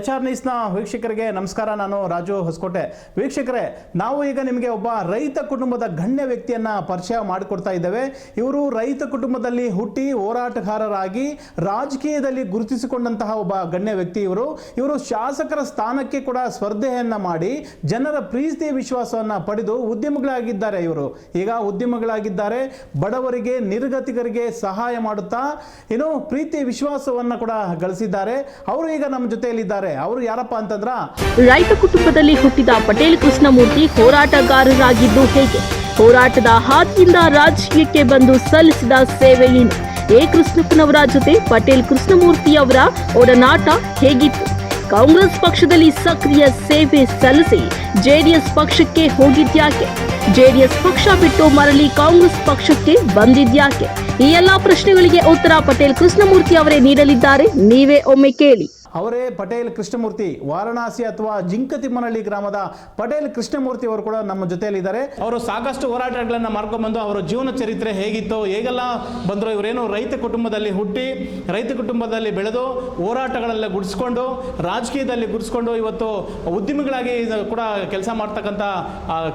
HR ನ್ಯೂಸ್ನ ವೀಕ್ಷಕರಿಗೆ ನಮಸ್ಕಾರ. ನಾನು ರಾಜು ಹೊಸಕೋಟೆ. ವೀಕ್ಷಕರೇ, ನಾವು ಈಗ ನಿಮಗೆ ಒಬ್ಬ ರೈತ ಕುಟುಂಬದ ಗಣ್ಯ ವ್ಯಕ್ತಿಯನ್ನ ಪರಿಚಯ ಮಾಡಿಕೊಡ್ತಾ ಇದ್ದೇವೆ. ಇವರು ರೈತ ಕುಟುಂಬದಲ್ಲಿ ಹುಟ್ಟಿ ಹೋರಾಟಗಾರರಾಗಿ ರಾಜಕೀಯದಲ್ಲಿ ಗುರುತಿಸಿಕೊಂಡಂತಹ ಒಬ್ಬ ಗಣ್ಯ ವ್ಯಕ್ತಿ. ಇವರು ಶಾಸಕರ ಸ್ಥಾನಕ್ಕೆ ಕೂಡ ಸ್ಪರ್ಧೆಯನ್ನ ಮಾಡಿ ಜನರ ಪ್ರೀತಿ ವಿಶ್ವಾಸವನ್ನ ಪಡೆದು ಉದ್ಯಮಿಗಳಾಗಿದ್ದಾರೆ. ಇವರು ಈಗ ಉದ್ಯಮಿಗಳಾಗಿದ್ದಾರೆ. ಬಡವರಿಗೆ, ನಿರ್ಗತಿಕರಿಗೆ ಸಹಾಯ ಮಾಡುತ್ತಾ ಪ್ರೀತಿ ವಿಶ್ವಾಸವನ್ನ ಕೂಡ ಗಳಿಸಿದ್ದಾರೆ. ಅವರು ಈಗ ನಮ್ಮ ಜೊತೆಯಲ್ಲಿದ್ದಾರೆ. ಅವರು ಯಾರಪ್ಪ ಅಂತಂದ್ರ, ರೈತ ಕುಟುಂಬದಲ್ಲಿ ಹುಟ್ಟಿದ ಪಟೇಲ್ ಕೃಷ್ಣಮೂರ್ತಿ ಹೋರಾಟಗಾರರಾಗಿದ್ದು ಹೇಗೆ? ಹೋರಾಟದ ಹಾದಿಯಿಂದ ರಾಜಕೀಯಕ್ಕೆ ಬಂದು ಸಲ್ಲಿಸಿದ ಸೇವೆ ಏನು? ಕೃಷ್ಣಪ್ಪನವರ ಜೊತೆ ಪಟೇಲ್ ಕೃಷ್ಣಮೂರ್ತಿ ಅವರ ಒಡನಾಟ ಹೇಗಿತ್ತು? ಕಾಂಗ್ರೆಸ್ ಪಕ್ಷದಲ್ಲಿ ಸಕ್ರಿಯ ಸೇವೆ ಸಲ್ಲಿಸಿ ಜೆಡಿಎಸ್ ಪಕ್ಷಕ್ಕೆ ಹೋಗಿದ್ಯಾಕೆ? ಜೆಡಿಎಸ್ ಪಕ್ಷ ಬಿಟ್ಟು ಮರಳಿ ಕಾಂಗ್ರೆಸ್ ಪಕ್ಷಕ್ಕೆ ಬಂದಿದ್ಯಾಕೆ? ಈ ಎಲ್ಲಾ ಪ್ರಶ್ನೆಗಳಿಗೆ ಉತ್ತರ ಪಟೇಲ್ ಕೃಷ್ಣಮೂರ್ತಿ ಅವರೇ ನೀಡಲಿದ್ದಾರೆ. ನೀವೇ ಒಮ್ಮೆ ಕೇಳಿ. ಅವರೇ ಪಟೇಲ್ ಕೃಷ್ಣಮೂರ್ತಿ. ವಾರಣಾಸಿ ಅಥವಾ ಜಿಂಕತಿಮ್ಮನಹಳ್ಳಿ ಗ್ರಾಮದ ಪಟೇಲ್ ಕೃಷ್ಣಮೂರ್ತಿ ಅವರು ಕೂಡ ನಮ್ಮ ಜೊತೆಯಲ್ಲಿದ್ದಾರೆ. ಅವರು ಸಾಕಷ್ಟು ಹೋರಾಟಗಳನ್ನ ಮಾಡ್ಕೊಂಡ್ಬಂದು ಅವರ ಜೀವನ ಚರಿತ್ರೆ ಹೇಗಿತ್ತು, ಹೇಗೆಲ್ಲ ಬಂದರು, ಇವರೇನು ರೈತ ಕುಟುಂಬದಲ್ಲಿ ಹುಟ್ಟಿ ರೈತ ಕುಟುಂಬದಲ್ಲಿ ಬೆಳೆದು ಹೋರಾಟಗಳೆಲ್ಲ ಗುಡಿಸ್ಕೊಂಡು ರಾಜಕೀಯದಲ್ಲಿ ಗುಡಿಸ್ಕೊಂಡು ಇವತ್ತು ಉದ್ಯಮಿಗಳಾಗಿ ಕೂಡ ಕೆಲಸ ಮಾಡ್ತಕ್ಕಂಥ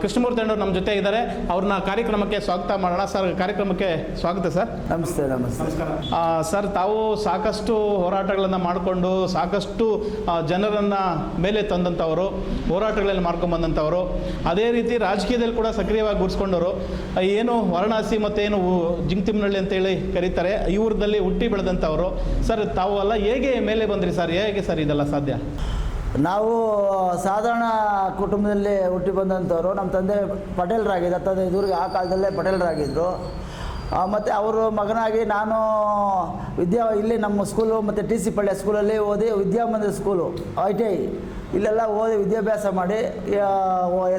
ಕೃಷ್ಣಮೂರ್ತಿ ಅವರು ನಮ್ಮ ಜೊತೆ ಇದ್ದಾರೆ. ಅವ್ರನ್ನ ಕಾರ್ಯಕ್ರಮಕ್ಕೆ ಸ್ವಾಗತ ಮಾಡೋಣ. ಸರ್, ಕಾರ್ಯಕ್ರಮಕ್ಕೆ ಸ್ವಾಗತ ಸರ್. ನಮಸ್ತೆ. ನಮಸ್ಕಾರ ಸರ್. ತಾವು ಸಾಕಷ್ಟು ಹೋರಾಟಗಳನ್ನು ಮಾಡಿಕೊಂಡು ಸಾಕಷ್ಟು ಜನರನ್ನ ಮೇಲೆ ತಂದಂಥವರು, ಹೋರಾಟಗಳಲ್ಲಿ ಮಾಡ್ಕೊಂಡು ಬಂದಂಥವರು, ಅದೇ ರೀತಿ ರಾಜಕೀಯದಲ್ಲಿ ಕೂಡ ಸಕ್ರಿಯವಾಗಿ ಗುರ್ಸ್ಕೊಂಡವರು. ಏನು ವಾರಣಾಸಿ ಮತ್ತು ಏನು ಜಿಂಕತಿಮ್ಮನಹಳ್ಳಿ ಅಂತೇಳಿ ಕರೀತಾರೆ, ಈ ಊರದಲ್ಲಿ ಹುಟ್ಟಿ ಬೆಳೆದಂಥವರು. ಸರ್, ತಾವು ಎಲ್ಲ ಹೇಗೆ ಮೇಲೆ ಬಂದ್ರಿ ಸರ್? ಹೇಗೆ ಸರ್ ಇದೆಲ್ಲ ಸಾಧ್ಯ? ನಾವು ಸಾಧಾರಣ ಕುಟುಂಬದಲ್ಲಿ ಹುಟ್ಟಿ ಬಂದಂಥವ್ರು. ನಮ್ಮ ತಂದೆ ಪಟೇಲರಾಗಿದ್ದರು. 15 ಊರಿಗೆ ಆ ಕಾಲದಲ್ಲೇ ಪಟೇಲರಾಗಿದ್ದರು. ಮತ್ತು ಅವರು ಮಗನಾಗಿ ನಾನು ಇಲ್ಲಿ ನಮ್ಮ ಸ್ಕೂಲು ಮತ್ತು TC ಪಳ್ಳಿ ಸ್ಕೂಲಲ್ಲಿ ಓದಿ, ವಿದ್ಯಾಮಂದಿರ ಸ್ಕೂಲು ITI ಇಲ್ಲೆಲ್ಲ ಓದಿ ವಿದ್ಯಾಭ್ಯಾಸ ಮಾಡಿ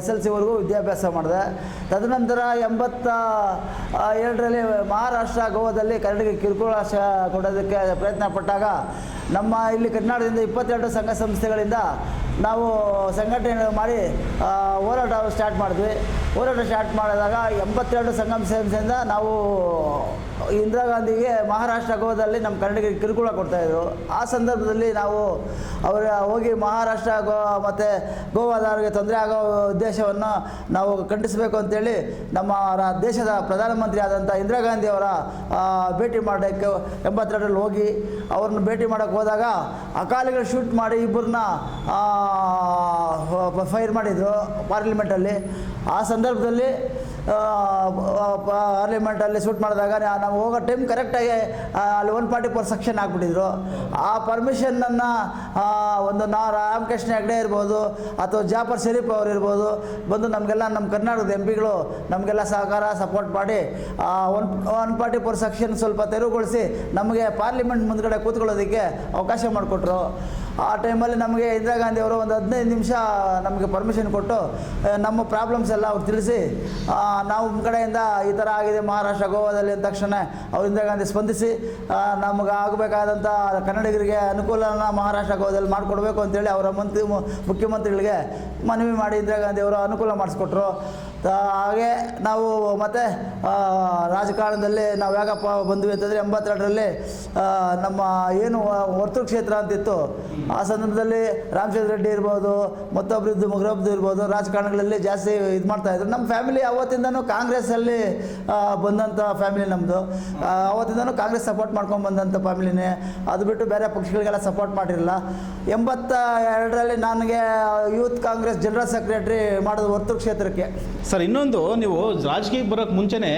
SLC ವಿದ್ಯಾಭ್ಯಾಸ ಮಾಡಿದೆ. ತದನಂತರ 82ರಲ್ಲಿ ಮಹಾರಾಷ್ಟ್ರ ಗೋವಾದಲ್ಲಿ ಕನ್ನಡಿಗರಿಗೆ ಕಿರುಕುಳ ಕೊಡೋದಕ್ಕೆ ಪ್ರಯತ್ನ ಪಟ್ಟಾಗ ನಮ್ಮ ಇಲ್ಲಿ ಕರ್ನಾಟಕದಿಂದ 22 ಸಂಘ ಸಂಸ್ಥೆಗಳಿಂದ ನಾವು ಸಂಘಟನೆ ಮಾಡಿ ಹೋರಾಟ ಸ್ಟಾರ್ಟ್ ಮಾಡಿದ್ವಿ. ಹೋರಾಟ ಸ್ಟಾರ್ಟ್ ಮಾಡಿದಾಗ 82 ಸಂಘ ಸಂಸ್ಥೆಯಿಂದ ನಾವು ಇಂದಿರಾ ಗಾಂಧಿಗೆ ಮಹಾರಾಷ್ಟ್ರ ಗೋವಾದಲ್ಲಿ ನಮ್ಮ ಕನ್ನಡಿಗರಿಗೆ ಕಿರುಕುಳ ಕೊಡ್ತಾಯಿದ್ರು. ಆ ಸಂದರ್ಭದಲ್ಲಿ ನಾವು ಹೋಗಿ ಮಹಾರಾಷ್ಟ್ರ ಮತ್ತು ಗೋವಾದವರಿಗೆ ತೊಂದರೆ ಆಗೋ ಉದ್ದೇಶವನ್ನು ನಾವು ಖಂಡಿಸಬೇಕು ಅಂತೇಳಿ ನಮ್ಮ ದೇಶದ ಪ್ರಧಾನಮಂತ್ರಿ ಆದಂಥ ಇಂದಿರಾ ಗಾಂಧಿ ಅವರ ಭೇಟಿ ಮಾಡೋಕ್ಕೆ 82ರಲ್ಲಿ ಹೋಗಿ ಅವ್ರನ್ನ ಭೇಟಿ ಮಾಡೋಕ್ಕೆ ಹೋದಾಗ ಅಕಾಲಿಗಳು ಶೂಟ್ ಮಾಡಿ ಇಬ್ಬರನ್ನ ಫೈರ್ ಮಾಡಿದರು ಪಾರ್ಲಿಮೆಂಟಲ್ಲಿ. ಆ ಸಂದರ್ಭದಲ್ಲಿ ಪಾರ್ಲಿಮೆಂಟಲ್ಲಿ ಶೂಟ್ ಮಾಡಿದಾಗ ನಾವು ಹೋಗೋ ಟೈಮ್ ಕರೆಕ್ಟಾಗಿ ಅಲ್ಲಿ 144 ಸೆಕ್ಷನ್ ಹಾಕ್ಬಿಟ್ಟಿದ್ರು. ಆ ಪರ್ಮಿಷನನ್ನು ಒಂದು ರಾಮಕೃಷ್ಣ ಹೆಗಡೆ ಇರ್ಬೋದು ಅಥವಾ ಜಾಫರ್ ಶರೀಫ್ ಅವರು ಇರ್ಬೋದು ಬಂದು ನಮಗೆಲ್ಲ ನಮ್ಮ ಕರ್ನಾಟಕದ MPಗಳು ನಮಗೆಲ್ಲ ಸಹಕಾರ ಸಪೋರ್ಟ್ ಮಾಡಿ 144 ಸೆಕ್ಷನ್ ಸ್ವಲ್ಪ ತೆರವುಗೊಳಿಸಿ ನಮಗೆ ಪಾರ್ಲಿಮೆಂಟ್ ಮುಂದ್ಗಡೆ ಕೂತ್ಕೊಳ್ಳೋದಕ್ಕೆ ಅವಕಾಶ ಮಾಡಿಕೊಟ್ರು. ಆ ಟೈಮಲ್ಲಿ ನಮಗೆ ಇಂದಿರಾ ಗಾಂಧಿ ಅವರು ಒಂದು 15 ನಿಮಿಷ ನಮಗೆ ಪರ್ಮಿಷನ್ ಕೊಟ್ಟು ನಮ್ಮ ಪ್ರಾಬ್ಲಮ್ಸ್ ಎಲ್ಲ ಅವ್ರು ತಿಳಿಸಿ, ನಾವು ನಮ್ಮ ಕಡೆಯಿಂದ ಈ ಥರ ಆಗಿದೆ ಮಹಾರಾಷ್ಟ್ರ ಗೋವಾದಲ್ಲಿ ಅಂದ ತಕ್ಷಣ ಅವ್ರು ಇಂದಿರಾ ಗಾಂಧಿ ಸ್ಪಂದಿಸಿ ನಮಗೆ ಆಗಬೇಕಾದಂಥ ಕನ್ನಡಿಗರಿಗೆ ಅನುಕೂಲನ ಮಹಾರಾಷ್ಟ್ರ ಗೋವಾದಲ್ಲಿ ಮಾಡಿಕೊಡ್ಬೇಕು ಅಂತೇಳಿ ಅವರ ಮುಖ್ಯಮಂತ್ರಿಗಳಿಗೆ ಮನವಿ ಮಾಡಿ ಇಂದಿರಾ ಗಾಂಧಿ ಅವರು ಅನುಕೂಲ ಮಾಡಿಸ್ಕೊಟ್ರು. ಹಾಗೆ ನಾವು ಮತ್ತು ರಾಜಕಾರಣದಲ್ಲಿ ನಾವು ಯಾಕಪ್ಪ ಬಂದ್ವಿ ಅಂತಂದರೆ 82ರಲ್ಲಿ ನಮ್ಮ ಏನು ವರ್ತೂರು ಕ್ಷೇತ್ರ ಅಂತಿತ್ತು. ಆ ಸಂದರ್ಭದಲ್ಲಿ ರಾಮಚಂದ್ರ ರೆಡ್ಡಿ ಇರ್ಬೋದು, ಮತ್ತೊಬ್ಬರಿದ್ದು ಮುಗ್ರಬ್ದು ಇರ್ಬೋದು, ರಾಜಕಾರಣಗಳಲ್ಲಿ ಜಾಸ್ತಿ ಇದು ಮಾಡ್ತಾಯಿದ್ರು. ನಮ್ಮ ಫ್ಯಾಮಿಲಿ ಅವತ್ತಿಂದನೂ ಕಾಂಗ್ರೆಸ್ಸಲ್ಲಿ ಬಂದಂಥ ಫ್ಯಾಮಿಲಿ ನಮ್ಮದು. ಅವತ್ತಿಂದನೂ ಕಾಂಗ್ರೆಸ್ ಸಪೋರ್ಟ್ ಮಾಡ್ಕೊಂಡು ಬಂದಂಥ ಫ್ಯಾಮಿಲಿನೇ. ಅದು ಬಿಟ್ಟು ಬೇರೆ ಪಕ್ಷಗಳಿಗೆಲ್ಲ ಸಪೋರ್ಟ್ ಮಾಡಿರಲಿಲ್ಲ. 82ರಲ್ಲಿ ನನಗೆ ಯೂತ್ ಕಾಂಗ್ರೆಸ್ ಜನರಲ್ ಸೆಕ್ರೆಟರಿ ಮಾಡೋದು ವರ್ತೂರು ಕ್ಷೇತ್ರಕ್ಕೆ. ಸರ್, ಇನ್ನೊಂದು, ನೀವು ರಾಜಕೀಯಕ್ಕೆ ಬರೋಕ್ಕೆ ಮುಂಚೆನೇ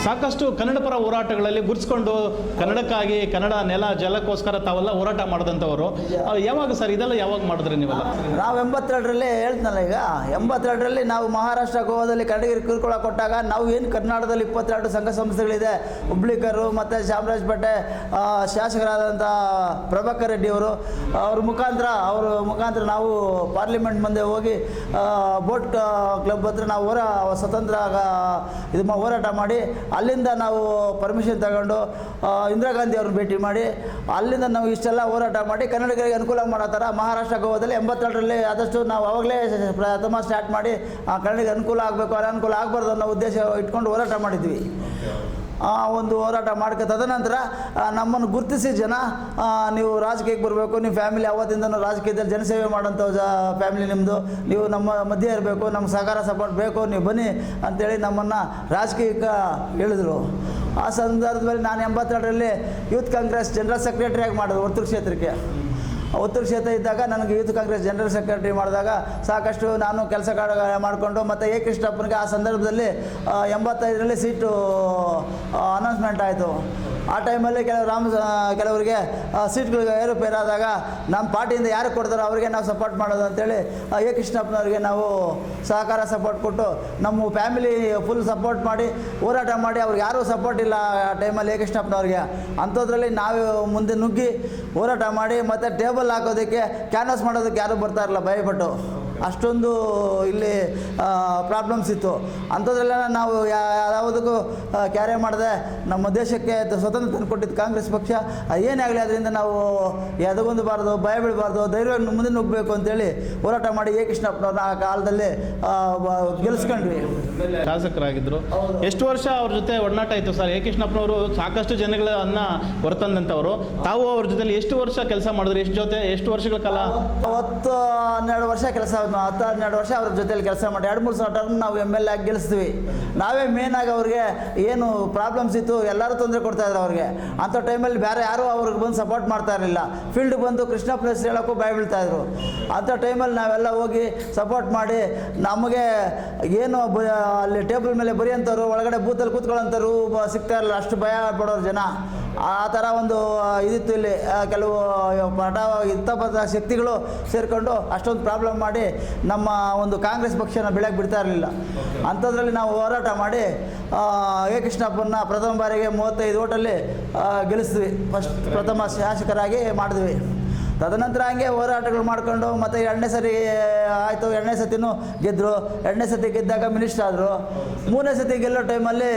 ಸಾಕಷ್ಟು ಕನ್ನಡ ಪರ ಹೋರಾಟಗಳಲ್ಲಿ ಗುರ್ಸ್ಕೊಂಡು ಕನ್ನಡಕ್ಕಾಗಿ, ಕನ್ನಡ ನೆಲ ಜಲಕ್ಕೋಸ್ಕರ ತಾವೆಲ್ಲ ಹೋರಾಟ ಮಾಡಿದಂಥವರು. ಯಾವಾಗ ಸರ್ ಇದೆಲ್ಲ ಯಾವಾಗ ಮಾಡಿದ್ರಿ ನೀವೆಲ್ಲ? ನಾವು 82ರಲ್ಲಿ ಹೇಳ್ತನಲ್ಲ, ಈಗ 82ರಲ್ಲಿ ನಾವು ಮಹಾರಾಷ್ಟ್ರ ಗೋವಾದಲ್ಲಿ ಕನ್ನಡಿಗರಿಗೆ ಕಿರುಕುಳ ಕೊಟ್ಟಾಗ ನಾವು ಏನು ಕರ್ನಾಟಕದಲ್ಲಿ 22 ಸಂಘ ಸಂಸ್ಥೆಗಳಿದೆ, ಹುಬ್ಳಿಕರು ಮತ್ತು ಚಾಮರಾಜಪೇಟೆ ಶಾಸಕರಾದಂಥ ಪ್ರಭಾಕರ್ ರೆಡ್ಡಿ ಅವ್ರ ಮುಖಾಂತರ ನಾವು ಪಾರ್ಲಿಮೆಂಟ್ ಮುಂದೆ ಹೋಗಿ ಬೋಟ್ ಕ್ಲಬ್ ಹತ್ರ ನಾವು ಸ್ವತಂತ್ರ ಹೋರಾಟ ಮಾಡಿ ಅಲ್ಲಿಂದ ನಾವು ಪರ್ಮಿಷನ್ ತಗೊಂಡು ಇಂದಿರಾ ಗಾಂಧಿ ಅವ್ರನ್ನ ಭೇಟಿ ಮಾಡಿ ಅಲ್ಲಿಂದ ನಾವು ಇಷ್ಟೆಲ್ಲ ಹೋರಾಟ ಮಾಡಿ ಕನ್ನಡಿಗರಿಗೆ ಅನುಕೂಲ ಮಾಡೋ ಥರ ಮಹಾರಾಷ್ಟ್ರ ಗೋವಾದಲ್ಲಿ 82ರಲ್ಲಿ ಆದಷ್ಟು ನಾವು ಆವಾಗಲೇ ಪ್ರಥಮ ಸ್ಟಾರ್ಟ್ ಮಾಡಿ ಕನ್ನಡಿಗರಿಗೆ ಅನುಕೂಲ ಆಗಬೇಕು, ಅನಾನುಕೂಲ ಆಗಬಾರ್ದು ಅನ್ನೋ ಉದ್ದೇಶ ಇಟ್ಕೊಂಡು ಹೋರಾಟ ಮಾಡಿದ್ವಿ. ಒಂದು ಹೋರಾಟ ಮಾಡ್ಕೊ ತದನಂತರ ನಮ್ಮನ್ನು ಗುರುತಿಸಿ ಜನ ನೀವು ರಾಜಕೀಯಕ್ಕೆ ಬರಬೇಕು, ನೀವು ಫ್ಯಾಮಿಲಿ ಅವತ್ತಿಂದನೂ ರಾಜಕೀಯದಲ್ಲಿ ಜನಸೇವೆ ಮಾಡೋಂಥ ಫ್ಯಾಮಿಲಿ ನಿಮ್ಮದು, ನೀವು ನಮ್ಮ ಮಧ್ಯೆ ಇರಬೇಕು, ನಮ್ಮ ಸಹಕಾರ ಸಪೋರ್ಟ್ ಬೇಕು, ನೀವು ಬನ್ನಿ ಅಂತೇಳಿ ನಮ್ಮನ್ನು ರಾಜಕೀಯಕ್ಕೆ ಹೇಳಿದ್ರು. ಆ ಸಂದರ್ಭದಲ್ಲಿ ನಾನು 82ರಲ್ಲಿ ಯೂತ್ ಕಾಂಗ್ರೆಸ್ ಜನರಲ್ ಸೆಕ್ರೆಟರಿಯಾಗಿ ಮಾಡಿದ್ರು ಉತ್ತರ ಕ್ಷೇತ್ರಕ್ಕೆ. ಉತ್ತರ ಕ್ಷೇತ್ರ ಇದ್ದಾಗ ನನಗೆ ಯೂತ್ ಕಾಂಗ್ರೆಸ್ ಜನರಲ್ ಸೆಕ್ರೆಟರಿ ಮಾಡಿದಾಗ ಸಾಕಷ್ಟು ನಾನು ಕೆಲಸ ಮಾಡಿಕೊಂಡು ಮತ್ತು ಎ ಕೃಷ್ಣಪ್ಪನಿಗೆ ಆ ಸಂದರ್ಭದಲ್ಲಿ 85ರಲ್ಲಿ ಸೀಟು ಅನೌನ್ಸ್ಮೆಂಟ್ ಆಯಿತು. ಆ ಟೈಮಲ್ಲಿ ಕೆಲವರಿಗೆ ಸೀಟ್ಗಳು ಏರುಪೇರಾದಾಗ ನಮ್ಮ ಪಾರ್ಟಿಯಿಂದ ಯಾರು ಕೊಡ್ತಾರೋ ಅವರಿಗೆ ನಾವು ಸಪೋರ್ಟ್ ಮಾಡೋದು ಅಂತೇಳಿ ಎ ಕೃಷ್ಣಪ್ಪನವ್ರಿಗೆ ನಾವು ಸಹಕಾರ ಸಪೋರ್ಟ್ ಕೊಟ್ಟು ನಮ್ಮ ಫ್ಯಾಮಿಲಿ ಫುಲ್ ಸಪೋರ್ಟ್ ಮಾಡಿ ಹೋರಾಟ ಮಾಡಿ ಅವ್ರಿಗೆ ಯಾರೂ ಸಪೋರ್ಟ್ ಇಲ್ಲ ಆ ಟೈಮಲ್ಲಿ ಎ ಕೃಷ್ಣಪ್ಪನವ್ರಿಗೆ. ಅಂಥದ್ರಲ್ಲಿ ನಾವು ಮುಂದೆ ನುಗ್ಗಿ ಹೋರಾಟ ಮಾಡಿ ಮತ್ತು ಟೇಬಲ್ ಹಾಕೋದಕ್ಕೆ ಕ್ಯಾನ್ವಾಸ್ ಮಾಡೋದಕ್ಕೆ ಯಾರೂ ಬರ್ತಾ ಇರಲಿಲ್ಲ, ಭಯಪಟ್ಟು. ಅಷ್ಟೊಂದು ಇಲ್ಲಿ ಪ್ರಾಬ್ಲಮ್ಸ್ ಇತ್ತು. ಅಂಥದ್ರೆಲ್ಲ ನಾವು ಯಾವುದಕ್ಕೂ ಕ್ಯಾರೆ ಮಾಡದೆ ನಮ್ಮ ದೇಶಕ್ಕೆ ಸ್ವತಂತ್ರ ತಂದುಕೊಟ್ಟಿದ್ದು ಕಾಂಗ್ರೆಸ್ ಪಕ್ಷ. ಏನೇ ಆಗಲಿ ಅದರಿಂದ ನಾವು ಎದಗೊಂದಬಾರ್ದು, ಭಯ ಬೀಳಬಾರ್ದು, ಧೈರ್ಯವಾಗಿ ಮುಂದೆ ನುಗ್ಗಬೇಕು ಅಂತೇಳಿ ಹೋರಾಟ ಮಾಡಿ ಎ ಕೃಷ್ಣಪ್ಪನವ್ರನ್ನ ಆ ಕಾಲದಲ್ಲಿ ಗೆಲ್ಲಿಸ್ಕೊಂಡ್ವಿ. ಶಾಸಕರಾಗಿದ್ದರು. ಎಷ್ಟು ವರ್ಷ ಅವ್ರ ಜೊತೆ ಒಡನಾಟ ಇತ್ತು ಸರ್? ಎ ಕೃಷ್ಣಪ್ಪನವರು ಸಾಕಷ್ಟು ಜನಗಳನ್ನ ಹೊರತಂದಂಥವ್ರು. ತಾವು ಅವ್ರ ಜೊತೆಲಿ ಎಷ್ಟು ವರ್ಷ ಕೆಲಸ ಮಾಡಿದ್ರಿ? ಎಷ್ಟು ವರ್ಷಗಳ ಕಾಲ? 10-12 ವರ್ಷ ಕೆಲಸ, 10-12 ವರ್ಷ ಅವ್ರ ಜೊತೆಲಿ ಕೆಲಸ ಮಾಡಿ 2-3 ಸಲ ಟರ್ಮ್ ನಾವು MLA ಆಗಿ ಗೆಲ್ಲಿಸ್ತೀವಿ. ನಾವೇ ಮೇನಾಗಿ ಅವ್ರಿಗೆ ಏನು ಪ್ರಾಬ್ಲಮ್ಸ್ ಇತ್ತು ಎಲ್ಲರೂ ತೊಂದರೆ ಕೊಡ್ತಾಯಿದ್ರು ಅವ್ರಿಗೆ. ಅಂಥ ಟೈಮಲ್ಲಿ ಬೇರೆ ಯಾರೂ ಅವ್ರಿಗೆ ಬಂದು ಸಪೋರ್ಟ್ ಮಾಡ್ತಾ ಇರಲಿಲ್ಲ. ಫೀಲ್ಡ್ ಬಂದು ಕೃಷ್ಣಪ್ಪ ಹೆಸರು ಹೇಳೋಕ್ಕೂ ಭಯ ಬೀಳ್ತಾಯಿದ್ರು. ಅಂಥ ಟೈಮಲ್ಲಿ ನಾವೆಲ್ಲ ಹೋಗಿ ಸಪೋರ್ಟ್ ಮಾಡಿ ನಮಗೆ ಏನು ಅಲ್ಲಿ ಟೇಬಲ್ ಮೇಲೆ ಬರೆಯೋಂಥವ್ರು, ಒಳಗಡೆ ಬೂತಲ್ಲಿ ಕೂತ್ಕೊಳ್ಳೋಂಥವ್ರು ಸಿಗ್ತಾ ಇರಲಿಲ್ಲ, ಅಷ್ಟು ಭಯ ಪಡೋರು ಜನ. ಆ ಥರ ಒಂದು ಇದಿತ್ತು ಇಲ್ಲಿ. ಕೆಲವು ಇರ್ತಕ್ಕಂಥ ಶಕ್ತಿಗಳು ಸೇರಿಕೊಂಡು ಅಷ್ಟೊಂದು ಪ್ರಾಬ್ಲಮ್ ಮಾಡಿ ನಮ್ಮ ಒಂದು ಕಾಂಗ್ರೆಸ್ ಪಕ್ಷನ ಬೆಳೆಯಕ್ಕೆ ಬಿಡ್ತಾ ಇರಲಿಲ್ಲ. ಅಂಥದ್ರಲ್ಲಿ ನಾವು ಹೋರಾಟ ಮಾಡಿ ಎ ಕೃಷ್ಣಪ್ಪನ ಪ್ರಥಮ ಬಾರಿಗೆ 35 ಓಟಲ್ಲಿ ಗೆಲ್ಲಿಸಿದ್ವಿ. ಪ್ರಥಮ ಶಾಸಕರಾಗಿ ಮಾಡಿದ್ವಿ. ತದನಂತರ ಹಂಗೆ ಹೋರಾಟಗಳು ಮಾಡಿಕೊಂಡು ಮತ್ತು 2ನೇ ಸರಿ ಆಯಿತು. 2ನೇ ಸತಿನೂ ಗೆದ್ದರು. 2ನೇ ಸತಿ ಗೆದ್ದಾಗ ಮಿನಿಸ್ಟರ್ ಆದರು. 3ನೇ ಸತಿ ಗೆಲ್ಲೋ ಟೈಮಲ್ಲಿ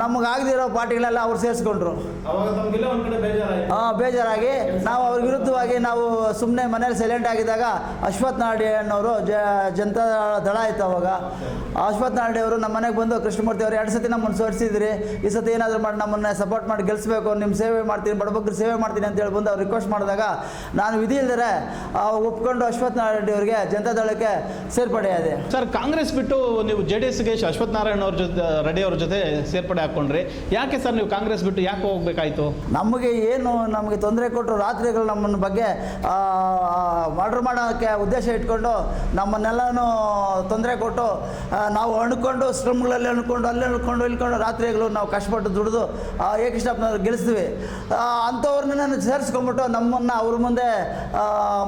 ನಮಗಾಗದಿರೋ ಪಾರ್ಟಿಗಳೆಲ್ಲ ಅವ್ರು ಸೇರಿಸ್ಕೊಂಡ್ರು. ಬೇಜಾರಾಗಿ ನಾವು ಅವ್ರ ವಿರುದ್ಧವಾಗಿ ನಾವು ಸುಮ್ಮನೆ ಮನೇಲಿ ಸೈಲೆಂಟ್ ಆಗಿದ್ದಾಗ ಅಶ್ವಥ್ ನಾರಾಯಣ ಅನ್ನೋರು ಜನತಾ ದಳ ಇತ್ತು ಅವಾಗ. ಅಶ್ವಥ್ ನಾರಾಯಣ ಅವರು ನಮ್ಮ ಮನೆಗೆ ಬಂದು, ಕೃಷ್ಣಮೂರ್ತಿ ಅವರು 2 ಸತಿ ನಮ್ಮನ್ನು ಸೋರಿಸಿದ್ರಿ, ಈ ಸತಿ ಏನಾದರೂ ಮಾಡಿ ನಮ್ಮನ್ನು ಸಪೋರ್ಟ್ ಮಾಡಿ ಗೆಲ್ಲಿಸ್ಬೇಕು, ನಿಮ್ಮ ಸೇವೆ ಮಾಡ್ತೀನಿ, ಬಡಬಗ್ಗರು ಸೇವೆ ಮಾಡ್ತೀನಿ ಅಂತೇಳಿ ಬಂದು ಅವ್ರು ರಿಕ್ವೆಸ್ಟ್ ಮಾಡಿದಾಗ ನಾನು ವಿಧಿ ಇಲ್ದರೆ ಒಪ್ಕೊಂಡು ಅಶ್ವಥ್ ನಾರಾಯಣ ಅವರಿಗೆ ಜನತಾ ದಳಕ್ಕೆ ಸೇರ್ಪಡೆಯಾದೆ. ಸರ್, ಕಾಂಗ್ರೆಸ್ ಬಿಟ್ಟು ನೀವು JDSಗೆ ಅಶ್ವಥ್ ನಾರಾಯಣ ಅವ್ರ ಜೊತೆ ರೆಡ್ಡಿ ಅವ್ರ ಜೊತೆ ಸೇರ್ಪಡೆ ಹಾಕ್ಕೊಂಡ್ರಿ. ಯಾಕೆ ಸರ್ ನೀವು ಕಾಂಗ್ರೆಸ್ ಬಿಟ್ಟು ಯಾಕೆ ಹೋಗ್ಬೇಕಾಯ್ತು? ನಮಗೆ ತೊಂದರೆ ಕೊಟ್ಟರು. ರಾತ್ರಿಗಳು ನಮ್ಮನ್ನ ಬಗ್ಗೆ ಮರ್ಡರ್ ಮಾಡೋಕ್ಕೆ ಉದ್ದೇಶ ಇಟ್ಕೊಂಡು ನಮ್ಮನ್ನೆಲ್ಲನೂ ತೊಂದರೆ ಕೊಟ್ಟು ನಾವು ಅಣ್ಕೊಂಡು ಸ್ಲಮ್ಗಳಲ್ಲಿ ಅಳ್ಕೊಂಡು ಇಳ್ಕೊಂಡು ರಾತ್ರಿಗಳು ನಾವು ಕಷ್ಟಪಟ್ಟು ದುಡಿದು ಎ ಕೃಷ್ಣಪ್ಪನವ್ರು ಗೆಲ್ಲಿಸ್ತೀವಿ. ಅಂಥವ್ರನ್ನ ಸೇರಿಸ್ಕೊಂಡ್ಬಿಟ್ಟು ನಮ್ಮನ್ನು ಅವ್ರ ಮುಂದೆ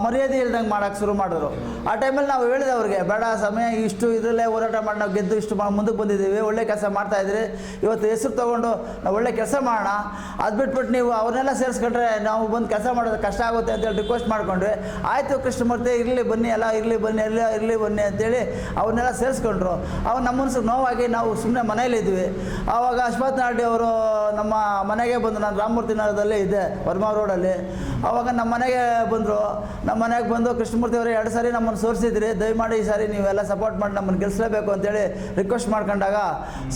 ಮರ್ಯಾದೆ ಇಲ್ದಂಗೆ ಮಾಡೋಕ್ಕೆ ಶುರು ಮಾಡಿದ್ರು. ಆ ಟೈಮಲ್ಲಿ ನಾವು ಹೇಳಿದೆ ಅವ್ರಿಗೆ, ಬೇಡ ಸಮಯ ಇಷ್ಟು ಇದರಲ್ಲೇ ಹೋರಾಟ ಮಾಡಿ ನಾವು ಗೆದ್ದು ಇಷ್ಟು ಮುಂದಕ್ಕೆ ಬಂದಿದ್ದೀವಿ, ಒಳ್ಳೆ ಕೆಲಸ ಮಾಡ್ತಾಯಿದ್ರಿ, ಇವತ್ತು ಹೆಸರು ತೊಗೊಂಡು ನಾವು ಒಳ್ಳೆ ಕೆಲಸ ಮಾಡೋಣ, ಅದು ಬಿಟ್ಬಿಟ್ಟು ನೀವು ಅವ್ರನ್ನೆಲ್ಲ ಸೇರಿಸ್ಕೊಂಡ್ರೆ ನಾವು ಬಂದು ಕೆಲಸ ಮಾಡೋದು ಕಷ್ಟ ಆಗುತ್ತೆ ಅಂತೇಳಿ ರಿಕ್ವೆಸ್ಟ್ ಮಾಡ್ಕೊಂಡ್ವಿ. ಆಯಿತು ಕೃಷ್ಣಮೂರ್ತಿ, ಇರಲಿ ಬನ್ನಿ, ಇರಲಿ ಬನ್ನಿ ಅಂತೇಳಿ ಅವ್ರನ್ನೆಲ್ಲ ಸೇರಿಸ್ಕೊಂಡ್ರು. ಅವಾಗ ನಮ್ಮ ಮನಸ್ಸಿಗೆ ನೋವಾಗಿ ನಾವು ಸುಮ್ಮನೆ ಮನೇಲಿದ್ವಿ. ಆವಾಗ ಅಶ್ವಥ್ ನಾರಾಯಣ ಅವರು ನಮ್ಮ ಮನೆಗೆ ಬಂದು, ನಾನು ರಾಮಮೂರ್ತಿ ನಗರದಲ್ಲೇ ಇದ್ದೆ, ವರ್ಮಾ ರೋಡಲ್ಲಿ. ಆವಾಗ ನಮ್ಮ ಮನೆಗೆ ಬಂದರು. ನಮ್ಮ ಮನೆಗೆ ಬಂದು, ಕೃಷ್ಣಮೂರ್ತಿ ಅವರು 2 ಸಾರಿ ನಮ್ಮನ್ನು ಸೋರಿಸಿದ್ರಿ, ದಯಮಾಡಿ ಈ ಸಾರಿ ನೀವೆಲ್ಲ ಸಪೋರ್ಟ್ ಮಾಡಿ ನಮ್ಮನ್ನು ಗೆಲ್ಲಿಸಲೇಬೇಕು ಅಂತೇಳಿ ರಿಕ್ವೆಸ್ಟ್ ಮಾಡ್ಕೊಂಡಾಗ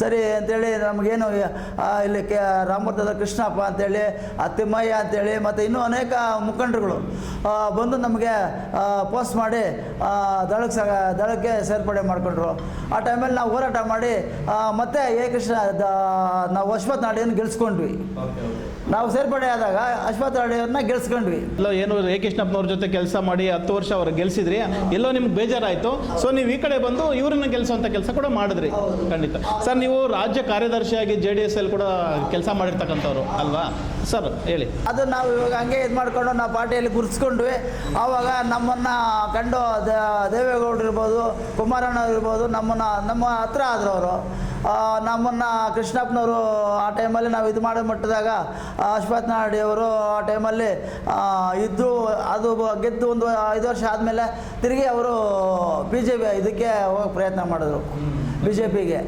ಸರಿ ಅಂತೇಳಿ ನಮಗೇನು ಇಲ್ಲಿ ರಾಮಮೂರ್ತಿ ಕೃಷ್ಣಪ್ಪ ಅಂತೇಳಿ, ತಿಮ್ಮಯ್ಯ ಅಂತೇಳಿ ಮತ್ತು ಇನ್ನೂ ಅನೇಕ ಮುಖಂಡರುಗಳು ಬಂದು ನಮಗೆ ಪೋಸ್ಟ್ ಮಾಡಿ ದಳಕ್ಕೆ ಸೇರ್ಪಡೆ ಮಾಡಿಕೊಂಡ್ರು. ಆ ಟೈಮಲ್ಲಿ ನಾವು ಹೋರಾಟ ಮಾಡಿ ಮತ್ತೆ ನಾವು ಅಶ್ವಥ್ ನಾರಾಯಣ ಗೆಲ್ಸ್ಕೊಂಡ್ವಿ. ನಾವು ಸೇರ್ಪಡೆ ಆದಾಗ ಅಶ್ವಥ್ ನಾರಾಯಣ ಗೆಲ್ಸ್ಕೊಂಡ್ವಿ. ಏನು ಎ ಕೃಷ್ಣಪ್ಪನವ್ರ ಜೊತೆ ಕೆಲಸ ಮಾಡಿ 10 ವರ್ಷ ಅವ್ರು ಗೆಲ್ಸಿದ್ರಿ, ಎಲ್ಲೋ ನಿಮ್ಗೆ ಬೇಜಾರಾಯಿತು. ಸೊ ನೀವು ಈ ಕಡೆ ಬಂದು ಇವ್ರನ್ನ ಗೆಲ್ಸೋಂಥ ಕೆಲಸ ಕೂಡ ಮಾಡಿದ್ರಿ. ಖಂಡಿತ ಸರ್, ನೀವು ರಾಜ್ಯ ಕಾರ್ಯದರ್ಶಿಯಾಗಿ JDS ಅಲ್ಲಿ ಕೂಡ ಕೆಲಸ ಮಾಡಿರ್ತಕ್ಕಂಥವ್ರು ಅಲ್ವಾ ಸರ್? ಹೇಳಿ. ಅದು ನಾವು ಇವಾಗ ಹಂಗೆ ಇದು ಮಾಡಿಕೊಂಡು ನಾವು ಪಾರ್ಟಿಯಲ್ಲಿ ಗುರುತಿಸ್ಕೊಂಡ್ವಿ. ಆವಾಗ ನಮ್ಮನ್ನು ಕಂಡು ದೇವೇಗೌಡರು ಇರ್ಬೋದು, ಕುಮಾರಣ್ಣ ಇರ್ಬೋದು, ನಮ್ಮ ಹತ್ರ ಆದರು ಅವರು. ನಮ್ಮನ್ನು ಕೃಷ್ಣಪ್ಪನವರು ಆ ಟೈಮಲ್ಲಿ ನಾವು ಇದು ಮಾಡಿ ಮಟ್ಟದಾಗ ಅಶ್ವಥ್ ನಾರಾಯಣ ಅವರು ಆ ಟೈಮಲ್ಲಿ ಇದ್ದು, ಅದು ಗೆದ್ದು ಒಂದು 5 ವರ್ಷ ಆದಮೇಲೆ ತಿರುಗಿ ಅವರು BJP ಇದಕ್ಕೆ ಹೋಗೋಕ್ಕೆ ಪ್ರಯತ್ನ ಮಾಡಿದ್ರು. BJPಗೆ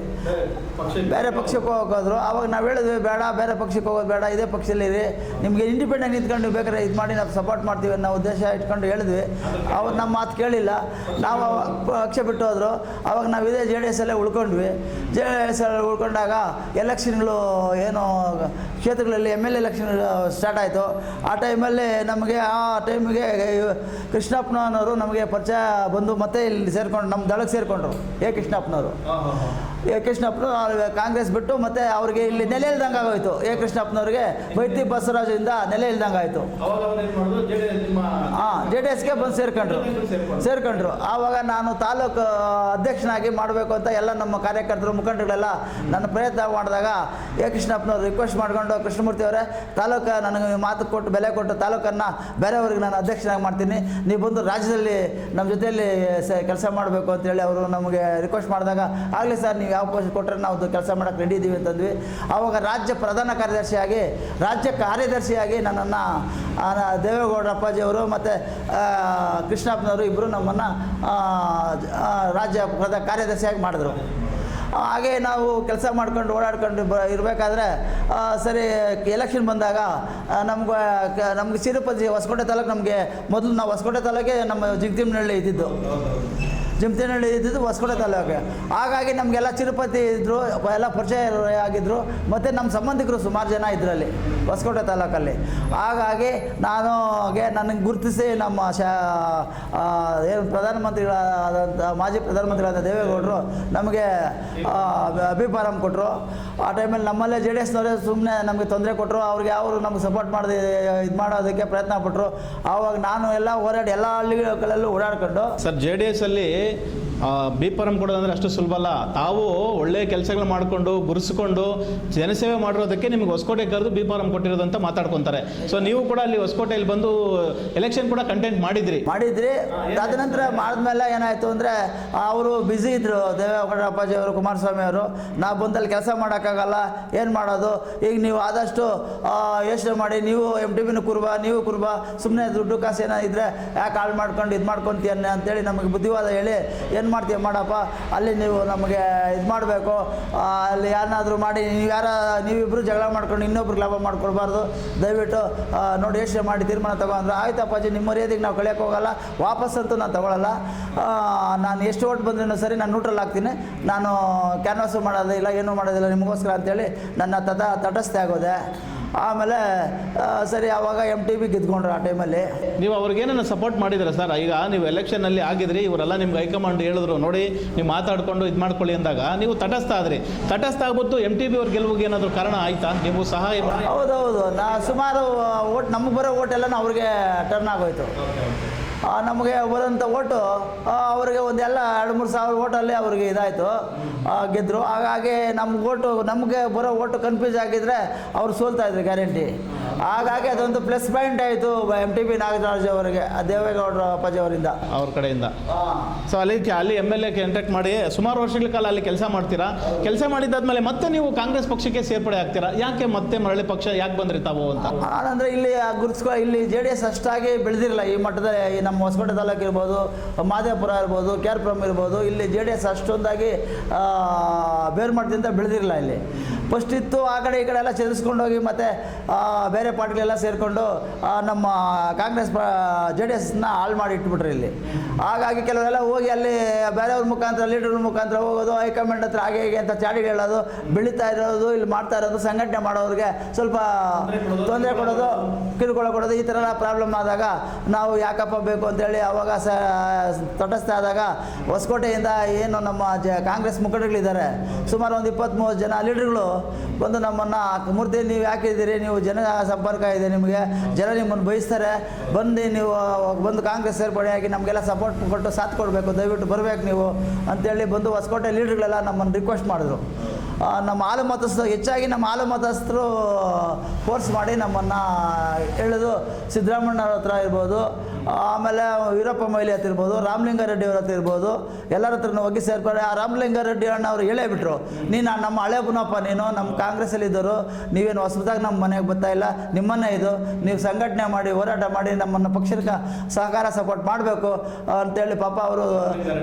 ಬೇರೆ ಪಕ್ಷಕ್ಕೆ ಹೋಗೋದ್ರು. ಆವಾಗ ನಾವು ಹೇಳಿದ್ವಿ ಬೇಡ, ಬೇರೆ ಪಕ್ಷಕ್ಕೆ ಹೋಗೋದು ಬೇಡ, ಇದೇ ಪಕ್ಷದಲ್ಲಿ ಇರಿ, ನಿಮಗೆ ಇಂಡಿಪೆಂಡೆಂಟ್ ನಿಂತ್ಕೊಂಡು ಬೇಕಾದ್ರೆ ಇದು ಮಾಡಿ ನಾವು ಸಪೋರ್ಟ್ ಮಾಡ್ತೀವಿ ಅನ್ನೋ ಉದ್ದೇಶ ಇಟ್ಕೊಂಡು ಹೇಳಿದ್ವಿ. ಅವ್ರು ನಮ್ಮ ಮಾತು ಕೇಳಿಲ್ಲ, ನಾವು ಪಕ್ಷ ಬಿಟ್ಟು ಹೋದರು. ಆವಾಗ ನಾವು ಇದೇ JDS ಅಲ್ಲೇ ಉಳ್ಕೊಂಡ್ವಿ. JDS ಅಲ್ಲಿ ಉಳ್ಕೊಂಡಾಗ ಎಲೆಕ್ಷನ್ಗಳು ಏನು ಕ್ಷೇತ್ರಗಳಲ್ಲಿ MLA ಎಲೆಕ್ಷನ್ ಸ್ಟಾರ್ಟ್ ಆಯಿತು. ಆ ಟೈಮಲ್ಲಿ ನಮಗೆ ಟೈಮಿಗೆ ಕೃಷ್ಣಪ್ಪನವರು ನಮಗೆ ಪರಿಚಯ ಬಂದು ಮತ್ತೆ ಇಲ್ಲಿ ಸೇರಿಕೊಂಡು ನಮ್ಮ ದಳಕ್ಕೆ ಸೇರಿಕೊಂಡ್ರು. ಕೃಷ್ಣಪ್ಪನವರು ಕಾಂಗ್ರೆಸ್ ಬಿಟ್ಟು ಮತ್ತೆ ಅವ್ರಿಗೆ ಇಲ್ಲಿ ನೆಲೆ ಇಲ್ದಂಗೆ ಆಗೋಯ್ತು. ಕೃಷ್ಣಪ್ಪನವ್ರಿಗೆ ಬೈತಿ ಬಸವರಾಜಿಂದ ನೆಲೆ ಇಲ್ದಂಗೆ ಆಯಿತು. JDSಗೆ ಬಂದು ಸೇರ್ಕೊಂಡ್ರು. ಆವಾಗ ನಾನು ತಾಲೂಕು ಅಧ್ಯಕ್ಷನಾಗಿ ಮಾಡಬೇಕು ಅಂತ ಎಲ್ಲ ನಮ್ಮ ಕಾರ್ಯಕರ್ತರು ಮುಖಂಡರುಗಳೆಲ್ಲ ನನ್ನ ಪ್ರಯತ್ನ ಮಾಡಿದಾಗ ಕೃಷ್ಣಪ್ಪನವ್ರು ರಿಕ್ವೆಸ್ಟ್ ಮಾಡಿಕೊಂಡು, ಕೃಷ್ಣಮೂರ್ತಿ ಅವರೇ ತಾಲೂಕು ನನಗೆ ಮಾತು ಕೊಟ್ಟು ಬೆಲೆ ಕೊಟ್ಟು ತಾಲೂಕನ್ನು ಬೇರೆಯವ್ರಿಗೆ ನಾನು ಅಧ್ಯಕ್ಷನಾಗಿ ಮಾಡ್ತೀನಿ, ನೀವು ಬಂದು ರಾಜ್ಯದಲ್ಲಿ ನಮ್ಮ ಜೊತೆಯಲ್ಲಿ ಕೆಲಸ ಮಾಡಬೇಕು ಅಂತೇಳಿ ಅವರು ನಮಗೆ ರಿಕ್ವೆಸ್ಟ್ ಮಾಡಿದಾಗ ಆಗಲಿ ಸರ್, ನೀವು ಯಾವ ಪೋಸ್ಟ್ ಕೊಟ್ಟರೆ ನಾವು ಕೆಲಸ ಮಾಡೋಕ್ಕೆ ರೆಡಿ ಇದ್ದೀವಿ ಅಂತಂದ್ವಿ. ಆವಾಗ ರಾಜ್ಯ ಪ್ರಧಾನ ಕಾರ್ಯದರ್ಶಿಯಾಗಿ, ರಾಜ್ಯ ಕಾರ್ಯದರ್ಶಿಯಾಗಿ ನನ್ನನ್ನು ದೇವೇಗೌಡ ಅಪ್ಪಾಜಿಯವರು ಮತ್ತು ಕೃಷ್ಣಪ್ಪನವರು ಇಬ್ಬರು ನಮ್ಮನ್ನು ರಾಜ್ಯ ಕಾರ್ಯದರ್ಶಿಯಾಗಿ ಮಾಡಿದ್ರು. ಹಾಗೆ ನಾವು ಕೆಲಸ ಮಾಡ್ಕೊಂಡು ಓಡಾಡ್ಕೊಂಡು ಇರಬೇಕಾದ್ರೆ ಸರಿ ಎಲೆಕ್ಷನ್ ಬಂದಾಗ ನಮ್ಗೆ ಸಿರುಪತಿ ಹೊಸಕೋಟೆ ತಾಲೂಕು, ನಮಗೆ ಮೊದಲು ನಾವು ಹೊಸಕೋಟೆ ತಾಲೂಕಿಗೆ ನಮ್ಮ ಜಗದೀಮ್ನಹಳ್ಳಿ ಇದ್ದಿದ್ದು ಹೊಸಕೋಟೆ ತಾಲೂಕಿಗೆ. ಹಾಗಾಗಿ ನಮಗೆಲ್ಲ ತಿರುಪತಿ ಇದ್ದರು, ಎಲ್ಲ ಪರಿಚಯ ಆಗಿದ್ದರು, ಮತ್ತು ನಮ್ಮ ಸಂಬಂಧಿಕರು ಸುಮಾರು ಜನ ಇದರಲ್ಲಿ ಹೊಸಕೋಟೆ ತಾಲೂಕಲ್ಲಿ. ಹಾಗಾಗಿ ನನಗೆ ಗುರುತಿಸಿ ನಮ್ಮ ಏನು ಪ್ರಧಾನಮಂತ್ರಿಗಳಾದಂಥ ಮಾಜಿ ಪ್ರಧಾನಮಂತ್ರಿಗಳಾದ ದೇವೇಗೌಡರು ನಮಗೆ ಅಭಿಪ್ರಾಯ ಕೊಟ್ಟರು. ಆ ಟೈಮಲ್ಲಿ ನಮ್ಮಲ್ಲೇ JDSನವರೇ ಸುಮ್ಮನೆ ನಮಗೆ ತೊಂದರೆ ಕೊಟ್ಟರು. ಅವ್ರಿಗೆ ಅವರು ನಮಗೆ ಸಪೋರ್ಟ್ ಮಾಡಿ ಇದು ಮಾಡೋದಕ್ಕೆ ಪ್ರಯತ್ನ ಪಟ್ಟರು. ಆವಾಗ ನಾನು ಎಲ್ಲ ಹೋರಾಡಿ ಎಲ್ಲ ಹಳ್ಳಿಗಳಲ್ಲೂ ಓಡಾಡ್ಕೊಂಡು ಸರ್ JDS ಅಲ್ಲಿ B.Pharm ಕೊಡೋದಂದ್ರೆ ಅಷ್ಟು ಸುಲಭ ಅಲ್ಲ. ತಾವು ಒಳ್ಳೆ ಕೆಲಸಗಳು ಮಾಡಿಕೊಂಡು ಗುರುಸ್ಕೊಂಡು ಜನಸೇವೆ ಮಾಡಿರೋದಕ್ಕೆ ನಿಮ್ಗೆ ಹೊಸಕೋಟೆ ಕರೆದು B.Pharm ಕೊಟ್ಟಿರೋದಂತ ಮಾತಾಡ್ಕೊತಾರೆ. ಸೊ ನೀವು ಕೂಡ ಅಲ್ಲಿ ಹೊಸಕೋಟೆಯಲ್ಲಿ ಬಂದು ಎಲೆಕ್ಷನ್ ಕೂಡ ಕಂಟೆಂಟ್ ಮಾಡಿದ್ರಿ. ತದನಂತರ ಮಾಡಿದ್ಮೇಲೆ ಏನಾಯಿತು ಅಂದರೆ ಅವರು ಬ್ಯುಸಿ ಇದ್ದರು, ದೇವೇಗೌಡ ಅಪ್ಪಾಜಿ ಅವರು, ಕುಮಾರಸ್ವಾಮಿ ಅವರು. ನಾವು ಬಂದಲ್ಲಿ ಕೆಲಸ ಮಾಡೋಕ್ಕಾಗಲ್ಲ, ಏನು ಮಾಡೋದು, ಈಗ ನೀವು ಆದಷ್ಟು ಯೋಚನೆ ಮಾಡಿ, ನೀವು MTBನೂ ನೀವು ಕುರುಬ, ಸುಮ್ಮನೆ ದುಡ್ಡು ಕಾಸು ಏನೋ ಇದ್ದರೆ ಯಾಕೆ ಹಾಳು ಮಾಡ್ಕೊಂಡು ಇದು ಮಾಡ್ಕೊತೀಯ ಅಂತೇಳಿ ನಮಗೆ ಬುದ್ಧಿವಾದ ಹೇಳಿ, ಏನು ಮಾಡ್ತೀವಿ ಮಾಡಪ್ಪ, ಅಲ್ಲಿ ನೀವು ನಮಗೆ ಇದು ಮಾಡಬೇಕು, ಅಲ್ಲಿ ಯಾರನ್ನಾದರೂ ಮಾಡಿ ನೀವಿಬ್ಬರು ಜಗಳ ಮಾಡ್ಕೊಂಡು ಇನ್ನೊಬ್ರಿಗೆ ಲಾಭ ಮಾಡ್ಕೊಡ್ಬಾರ್ದು, ದಯವಿಟ್ಟು ನೋಡಿ ಯೋಚನೆ ಮಾಡಿ ತೀರ್ಮಾನ ತಗೊಂಡ್ರೆ ಆಯ್ತು ಅಪ್ಪಾಜಿ, ನಿಮ್ಮ ಮರ್ಯಾದೆಗೆ ನಾವು ಕಳಿಯೋಕೆ ಹೋಗಲ್ಲ, ವಾಪಸ್ಸಂತೂ ನಾನು ತಗೊಳ್ಳಲ್ಲ, ನಾನು ಎಷ್ಟು ಓಟ್ ಬಂದ್ರೂ ಸರಿ ನಾನು ನ್ಯೂಟ್ರಲ್ ಆಗ್ತೀನಿ, ನಾನು ಕ್ಯಾನ್ವಾಸು ಮಾಡೋದಿಲ್ಲ, ಏನೂ ಮಾಡೋದಿಲ್ಲ ನಿಮಗೋಸ್ಕರ ಅಂತೇಳಿ ನನ್ನ ತಟಸ್ಥೆ ಆಗೋದೆ. ಆಮೇಲೆ ಸರಿ ಆವಾಗ MTB ಗೆದ್ಕೊಂಡ್ರು. ಆ ಟೈಮಲ್ಲಿ ನೀವು ಅವ್ರಿಗೇನ ಸಪೋರ್ಟ್ ಮಾಡಿದ್ರೆ ಸರ್? ಈಗ ನೀವು ಎಲೆಕ್ಷನಲ್ಲಿ ಆಗಿದ್ರಿ, ಇವರೆಲ್ಲ ನಿಮ್ಗೆ ಹೈಕಮಾಂಡ್ ಹೇಳಿದ್ರು ನೋಡಿ ನೀವು ಮಾತಾಡ್ಕೊಂಡು ಇದು ಮಾಡ್ಕೊಳ್ಳಿ ಅಂದಾಗ ನೀವು ತಟಸ್ಥ ಆಗ್ಬಿಟ್ಟು MTB ಅವ್ರ ಗೆಲುವಿಗೆ ಏನಾದರೂ ಕಾರಣ ಆಯ್ತಾ? ನೀವು ಸಹಾಯ? ಹೌದೌದು, ಸುಮಾರು ಓಟ್ ನಮಗೆ ಬರೋ ಓಟೆಲ್ಲ ಅವ್ರಿಗೆ ಟರ್ನ್ ಆಗೋಯ್ತು. ನಮಗೆ ಬರೋಂಥ ಓಟು ಅವರಿಗೆ ಒಂದೆಲ್ಲ 2-3 ಸಾವಿರ ಓಟಲ್ಲಿ ಅವ್ರಿಗೆ ಇದಾಯಿತು, ಗೆದ್ದರು. ಹಾಗಾಗಿ ನಮಗೆ ಬರೋ ಓಟು ಕನ್ಫ್ಯೂಸ್ ಆಗಿದ್ದರೆ ಅವ್ರು ಸೋಲ್ತಾಯಿದ್ರು ಗ್ಯಾರಂಟಿ. ಹಾಗಾಗಿ ಅದೊಂದು ಪ್ಲಸ್ ಪಾಯಿಂಟ್ ಆಯಿತು MTB ನಾಗರಾಜ್ ಅವರಿಗೆ, ದೇವೇಗೌಡರ ಅಪ್ಪಾಜಿ ಅವರಿಂದ, ಅವ್ರ ಕಡೆಯಿಂದ. ಸೊ ಅಲ್ಲಿ MLA ಕಾಂಟ್ಯಾಕ್ಟ್ ಮಾಡಿ ಸುಮಾರು ವರ್ಷಗಳ ಕಾಲ ಅಲ್ಲಿ ಕೆಲಸ ಮಾಡ್ತೀರಾ. ಕೆಲಸ ಮಾಡಿದ್ದಾದ್ಮೇಲೆ ಮತ್ತೆ ನೀವು ಕಾಂಗ್ರೆಸ್ ಪಕ್ಷಕ್ಕೆ ಸೇರ್ಪಡೆ ಆಗ್ತೀರಾ. ಯಾಕೆ ಮತ್ತೆ ಮರಳಿ ಪಕ್ಷ ಯಾಕೆ ಬಂದ್ರಿ ತಾವು ಅಂತ? ಅಂದರೆ ಇಲ್ಲಿ ಇಲ್ಲಿ JDS ಅಷ್ಟಾಗಿ ಬೆಳೆದಿರಲ್ಲ ಈ ಮಟ್ಟದಲ್ಲಿ. ನಮ್ಮ ಹೊಸಕೋಟೆ ತಾಲೂಕು ಇರ್ಬೋದು, ಮಾದೇಪುರ ಇರ್ಬೋದು, KRPುರಂ ಇರ್ಬೋದು, ಇಲ್ಲಿ JDS ಅಷ್ಟೊಂದಾಗಿ ಬೇರೆ ಮಟ್ಟದಿಂದ ಬೆಳೆದಿರಲ್ಲ. ಇಲ್ಲಿ ಫಸ್ಟ್ ಇತ್ತು, ಆ ಕಡೆ ಈ ಕಡೆ ಎಲ್ಲ ಚಲಿಸ್ಕೊಂಡೋಗಿ ಮತ್ತು ಬೇರೆ ಪಾರ್ಟಿಗಳೆಲ್ಲ ಸೇರಿಕೊಂಡು ನಮ್ಮ ಕಾಂಗ್ರೆಸ್ JDSನ ಹಾಳು ಮಾಡಿ ಇಟ್ಬಿಟ್ರು ಇಲ್ಲಿ. ಹಾಗಾಗಿ ಕೆಲವರೆಲ್ಲ ಹೋಗಿ ಅಲ್ಲಿ ಬೇರೆಯವ್ರ ಮುಖಾಂತರ, ಲೀಡರ್ ಮುಖಾಂತರ ಹೋಗೋದು, ಹೈಕಮಾಂಡ್ ಹತ್ರ ಹಾಗೆ ಹೀಗೆ ಅಂತ ಚಾಡಿಗಳು ಹೇಳೋದು, ಬೆಳೀತಾ ಇರೋದು, ಇಲ್ಲಿ ಮಾಡ್ತಾ ಇರೋದು, ಸಂಘಟನೆ ಮಾಡೋರಿಗೆ ಸ್ವಲ್ಪ ತೊಂದರೆ ಕೊಡೋದು, ಕಿರುಕುಳ ಕೊಡೋದು, ಈ ಥರ ಪ್ರಾಬ್ಲಮ್ ಆದಾಗ ನಾವು ಯಾಕಪ್ಪ ಬೇಕು ಅಂತೇಳಿ ಅವಾಗ ತಟಸ್ಥ ಆದಾಗ ಹೊಸಕೋಟೆಯಿಂದ ಏನು ನಮ್ಮ ಕಾಂಗ್ರೆಸ್ ಮುಖಂಡರುಗಳಿದ್ದಾರೆ, ಸುಮಾರು ಒಂದು 20-30 ಜನ ಲೀಡರ್ಗಳು ಬಂದು ನಮ್ಮನ್ನು, ಮೂರ್ತಿ ನೀವು ಯಾಕಿದ್ದೀರಿ, ನೀವು ಜನ ಸಂಪರ್ಕ ಇದೆ ನಿಮಗೆ, ಜನ ನಿಮ್ಮನ್ನು ಬಯಸ್ತಾರೆ, ನೀವು ಬಂದು ಕಾಂಗ್ರೆಸ್ ಸೇರ್ಪಡೆಯಾಗಿ ನಮಗೆಲ್ಲ ಸಪೋರ್ಟ್ ಕೊಟ್ಟು ಸಾಥ್ ಕೊಡಬೇಕು, ದಯವಿಟ್ಟು ಬರಬೇಕು ನೀವು ಅಂತೇಳಿ ಬಂದು ಹೊಸಕೋಟೆ ಲೀಡರ್ಗಳೆಲ್ಲ ನಮ್ಮನ್ನು ರಿಕ್ವೆಸ್ಟ್ ಮಾಡಿದ್ರು. ನಮ್ಮ ಹಾಲು ಮತಸ್ಥರು, ಹೆಚ್ಚಾಗಿ ನಮ್ಮ ಹಾಲು ಮತಸ್ಥರು ಫೋರ್ಸ್ ಮಾಡಿ ನಮ್ಮನ್ನು ಎಳೆದು ಸಿದ್ದರಾಮಣ್ಣವ್ರ ಹತ್ರ ಇರ್ಬೋದು, ಆಮೇಲೆ ವೀರಪ್ಪ ಮೊಯ್ಲಿ ಹತ್ರ ಇರ್ಬೋದು, ರಾಮಲಿಂಗಾರೆಡ್ಡಿ ಅವ್ರ ಹತ್ರ ಇರ್ಬೋದು, ಎಲ್ಲರ ಹತ್ರನೂ ಹೋಗಿ ಸೇರ್ಕೊಂಡು ಆ ರಾಮಲಿಂಗಾರೆಡ್ಡಿ ಅಣ್ಣ ಅವ್ರು ಹೇಳೇ ಬಿಟ್ರು, ನೀನು ನಮ್ಮ ಹಳೆ ಬುನಪ್ಪ, ನೀನು ನಮ್ಮ ಕಾಂಗ್ರೆಸ್ಸಲ್ಲಿ ಇದ್ದವರು, ನೀವೇನು ಹೊಸದಾಗಿ ನಮ್ಮ ಮನೆಗೆ ಬರ್ತಾ ಇಲ್ಲ, ನಿಮ್ಮನ್ನೇ ಇದು ನೀವು ಸಂಘಟನೆ ಮಾಡಿ ಹೋರಾಟ ಮಾಡಿ ನಮ್ಮನ್ನು ಪಕ್ಷಕ್ಕೆ ಸಹಕಾರ ಸಪೋರ್ಟ್ ಮಾಡಬೇಕು ಅಂತೇಳಿ ಪಾಪ ಅವರು